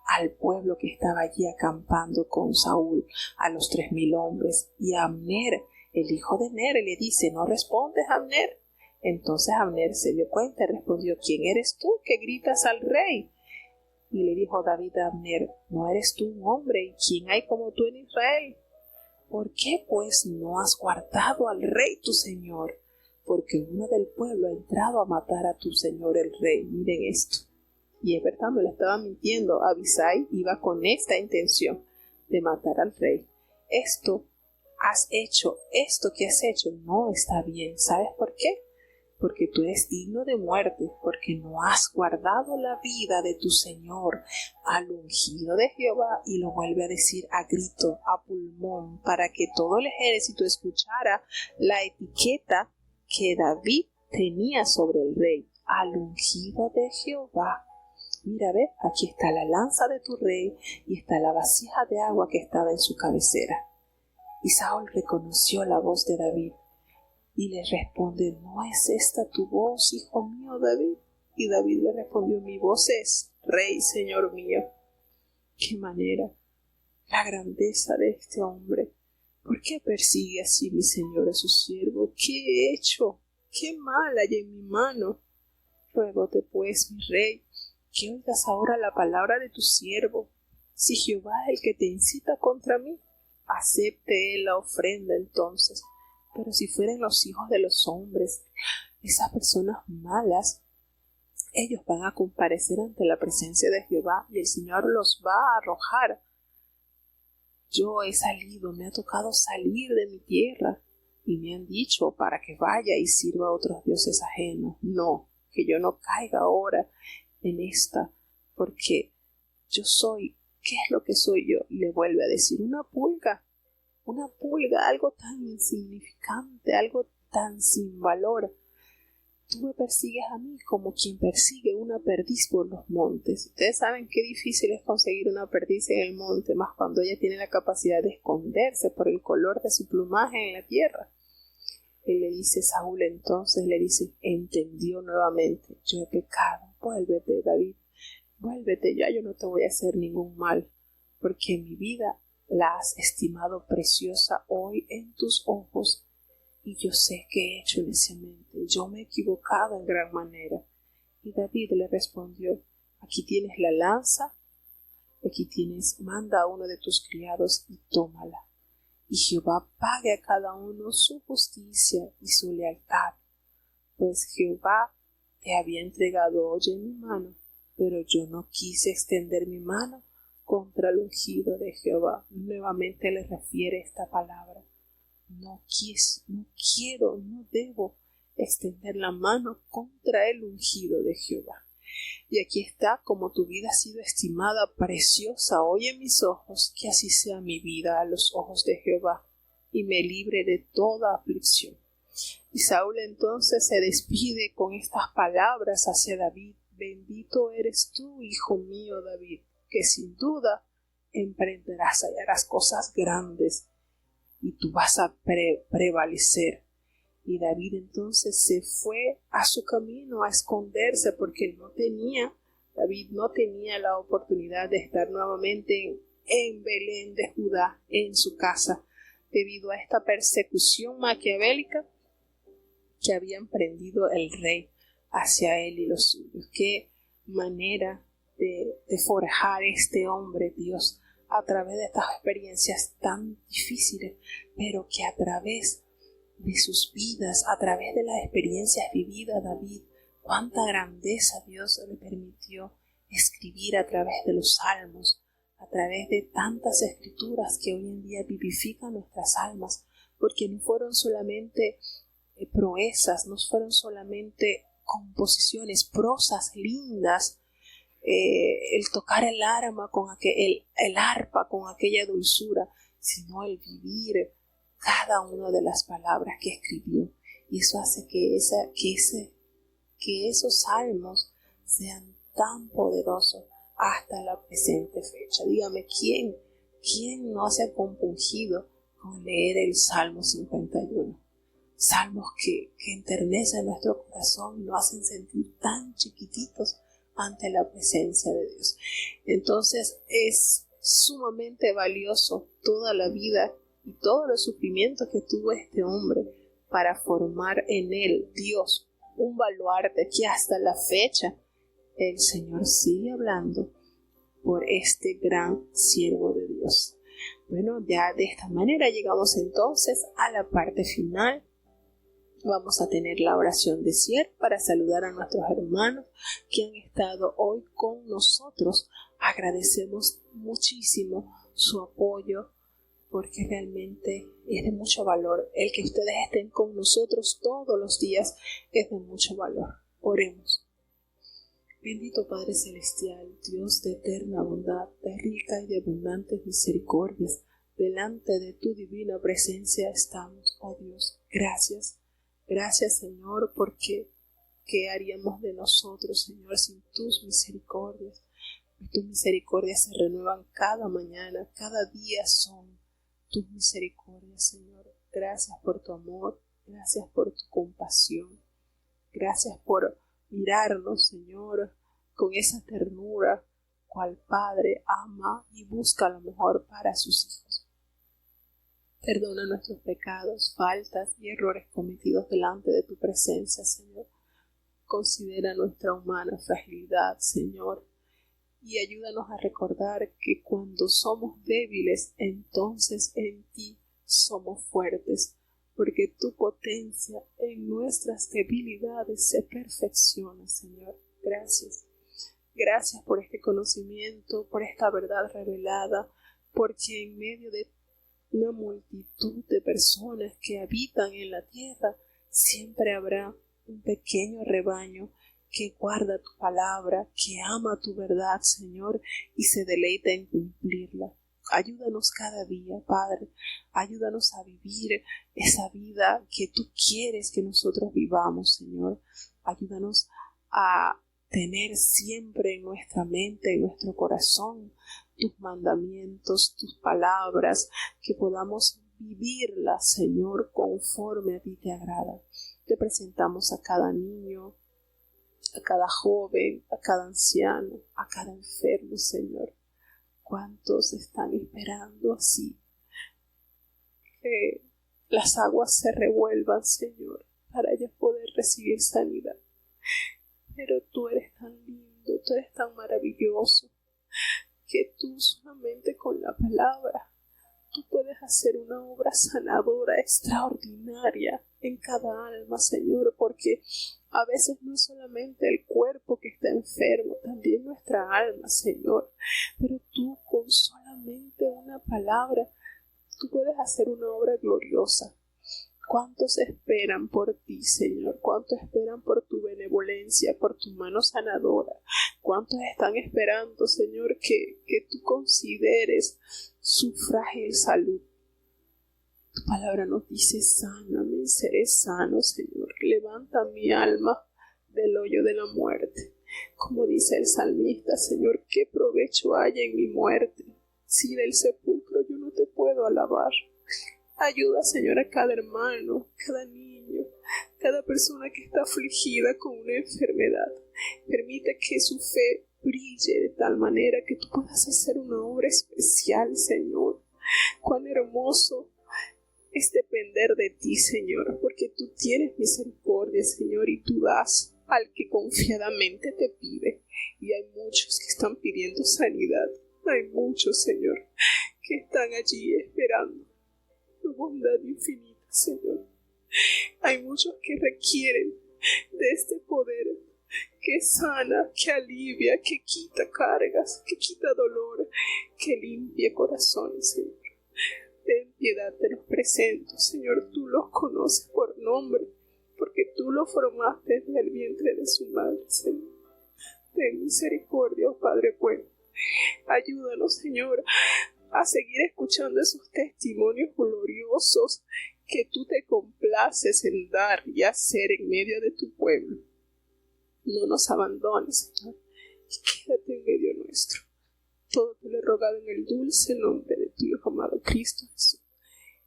al pueblo que estaba allí acampando con Saúl, a los 3,000 hombres, y a Abner, el hijo de Ner, le dice: ¿no respondes, Abner? Entonces Abner se dio cuenta y respondió: ¿quién eres tú que gritas al rey? Y le dijo David a Abner: ¿no eres tú un hombre? ¿Y quién hay como tú en Israel? ¿Por qué pues no has guardado al rey tu señor? Porque uno del pueblo ha entrado a matar a tu señor el rey. Miren esto. Y es verdad, no le estaba mintiendo. Abisai iba con esta intención de matar al rey. Esto que has hecho no está bien. ¿Sabes por qué? Porque tú eres digno de muerte, porque no has guardado la vida de tu Señor, al ungido de Jehová. Y lo vuelve a decir a grito, a pulmón, para que todo el ejército escuchara la etiqueta que David tenía sobre el rey: al ungido de Jehová. Mira, ve, aquí está la lanza de tu rey y está la vasija de agua que estaba en su cabecera. Y Saúl reconoció la voz de David y le responde: ¿no es esta tu voz, hijo mío David? Y David le respondió: mi voz es: Rey, Señor mío. ¡Qué manera! La grandeza de este hombre. ¿Por qué persigue así mi señor a su siervo? ¿Qué he hecho? ¿Qué mal hay en mi mano? Ruégote pues, mi rey, que oigas ahora la palabra de tu siervo. Si Jehová es el que te incita contra mí, acepte él la ofrenda entonces. Pero si fueren los hijos de los hombres, esas personas malas, ellos van a comparecer ante la presencia de Jehová y el Señor los va a arrojar. Yo he salido, me ha tocado salir de mi tierra, y me han dicho para que vaya y sirva a otros dioses ajenos. No, que yo no caiga ahora en esta, porque yo soy, ¿qué es lo que soy yo? Y le vuelve a decir: una pulga, algo tan insignificante, algo tan sin valor. Tú me persigues a mí como quien persigue una perdiz por los montes. Ustedes saben qué difícil es conseguir una perdiz en el monte, más cuando ella tiene la capacidad de esconderse por el color de su plumaje en la tierra. Él le dice, Saúl entonces le dice, entendió nuevamente: yo he pecado, vuélvete, David, vuélvete, ya yo no te voy a hacer ningún mal, porque mi vida la has estimado preciosa hoy en tus ojos, y yo sé que he hecho neciamente, yo me he equivocado en gran manera. Y David le respondió: aquí tienes la lanza, aquí tienes, manda a uno de tus criados y tómala, y Jehová pague a cada uno su justicia y su lealtad, pues Jehová te había entregado hoy en mi mano, pero yo no quise extender mi mano contra el ungido de Jehová. Nuevamente le refiere esta palabra: no quiero, no debo extender la mano contra el ungido de Jehová. Y aquí está: como tu vida ha sido estimada preciosa hoy en mis ojos, que así sea mi vida a los ojos de Jehová, y me libre de toda aflicción. Y Saúl entonces se despide con estas palabras hacia David: bendito eres tú, hijo mío David, que sin duda emprenderás y harás cosas grandes, y tú vas a prevalecer. Y David entonces se fue a su camino a esconderse, porque David no tenía la oportunidad de estar nuevamente en Belén de Judá, en su casa, debido a esta persecución maquiavélica que había emprendido el rey hacia él y los suyos. Qué manera de forjar este hombre, Dios, a través de estas experiencias tan difíciles, pero que a través de sus vidas, a través de las experiencias vividas, David, cuánta grandeza Dios le permitió escribir a través de los salmos, a través de tantas escrituras que hoy en día vivifican nuestras almas, porque no fueron solamente proezas, no fueron solamente composiciones, prosas lindas, el tocar el arpa con aquella dulzura, sino el vivir cada una de las palabras que escribió. Y eso hace que esos salmos sean tan poderosos hasta la presente fecha. Dígame, ¿quién no se ha compungido con leer el Salmo 51? salmos que enternecen nuestro corazón y nos hacen sentir tan chiquititos ante la presencia de Dios. Entonces es sumamente valioso toda la vida y todos los sufrimientos que tuvo este hombre para formar en él, Dios, un baluarte que hasta la fecha el Señor sigue hablando por este gran siervo de Dios. Bueno, ya de esta manera llegamos entonces a la parte final. Vamos a tener la oración de cierre para saludar a nuestros hermanos que han estado hoy con nosotros. Agradecemos muchísimo su apoyo porque realmente es de mucho valor. El que ustedes estén con nosotros todos los días es de mucho valor. Oremos. Bendito Padre Celestial, Dios de eterna bondad, de rica y de abundantes misericordias, delante de tu divina presencia estamos, oh Dios. Gracias. Gracias, Señor, porque ¿qué haríamos de nosotros, Señor, sin tus misericordias? Tus misericordias se renuevan cada mañana, cada día son tus misericordias, Señor. Gracias por tu amor, gracias por tu compasión, gracias por mirarnos, Señor, con esa ternura, cual Padre ama y busca lo mejor para sus hijos. Perdona nuestros pecados, faltas y errores cometidos delante de tu presencia, Señor. Considera nuestra humana fragilidad, Señor, y ayúdanos a recordar que cuando somos débiles, entonces en ti somos fuertes, porque tu potencia en nuestras debilidades se perfecciona, Señor. Gracias. Gracias por este conocimiento, por esta verdad revelada, porque en medio de una multitud de personas que habitan en la tierra, siempre habrá un pequeño rebaño que guarda tu palabra, que ama tu verdad, Señor, y se deleita en cumplirla. Ayúdanos cada día, Padre. Ayúdanos a vivir esa vida que tú quieres que nosotros vivamos, Señor. Ayúdanos a tener siempre en nuestra mente, en nuestro corazón, tus mandamientos, tus palabras, que podamos vivirlas, Señor, conforme a ti te agrada. Te presentamos a cada niño, a cada joven, a cada anciano, a cada enfermo, Señor. ¿Cuántos están esperando así que las aguas se revuelvan, Señor, para ellos poder recibir sanidad? Pero tú eres tan lindo, tú eres tan maravilloso, que tú solamente con la palabra, tú puedes hacer una obra sanadora extraordinaria en cada alma, Señor, porque a veces no es solamente el cuerpo que está enfermo, también nuestra alma, Señor. Pero tú con solamente una palabra, tú puedes hacer una obra gloriosa. ¿Cuántos esperan por ti, Señor? ¿Cuántos esperan por tu benevolencia, por tu mano sanadora? ¿Cuántos están esperando, Señor, que tú consideres su frágil salud? Tu palabra nos dice, sáname y seré sano, Señor. Levanta mi alma del hoyo de la muerte. Como dice el salmista, Señor, ¿qué provecho hay en mi muerte? Si del sepulcro yo no te puedo alabar. Ayuda, Señor, a cada hermano, cada niño, cada persona que está afligida con una enfermedad. Permite que su fe brille de tal manera que tú puedas hacer una obra especial, Señor. Cuán hermoso es depender de ti, Señor, porque tú tienes misericordia, Señor, y tú das al que confiadamente te pide. Y hay muchos que están pidiendo sanidad. Hay muchos, Señor, que están allí esperando tu bondad infinita, Señor. Hay muchos que requieren de este poder que sana, que alivia, que quita cargas, que quita dolor, que limpia corazones, Señor. Ten piedad, te los presento, Señor. Tú los conoces por nombre, porque tú los formaste desde el vientre de su madre, Señor. Ten misericordia, oh Padre bueno. Ayúdanos, Señor, a seguir escuchando esos testimonios gloriosos que tú te complaces en dar y hacer en medio de tu pueblo. No nos abandones, Señor, y quédate en medio nuestro. Todo te lo he rogado en el dulce nombre de tu Hijo amado Cristo Jesús.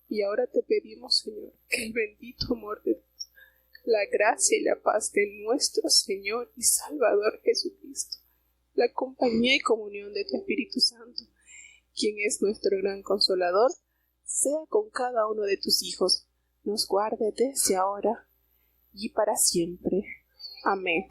Y Y ahora te pedimos, Señor, que el bendito amor de Dios, la gracia y la paz de nuestro Señor y Salvador Jesucristo, la compañía y comunión de tu Espíritu Santo, quien es nuestro gran consolador, sea con cada uno de tus hijos, nos guarde desde ahora y para siempre. Amén.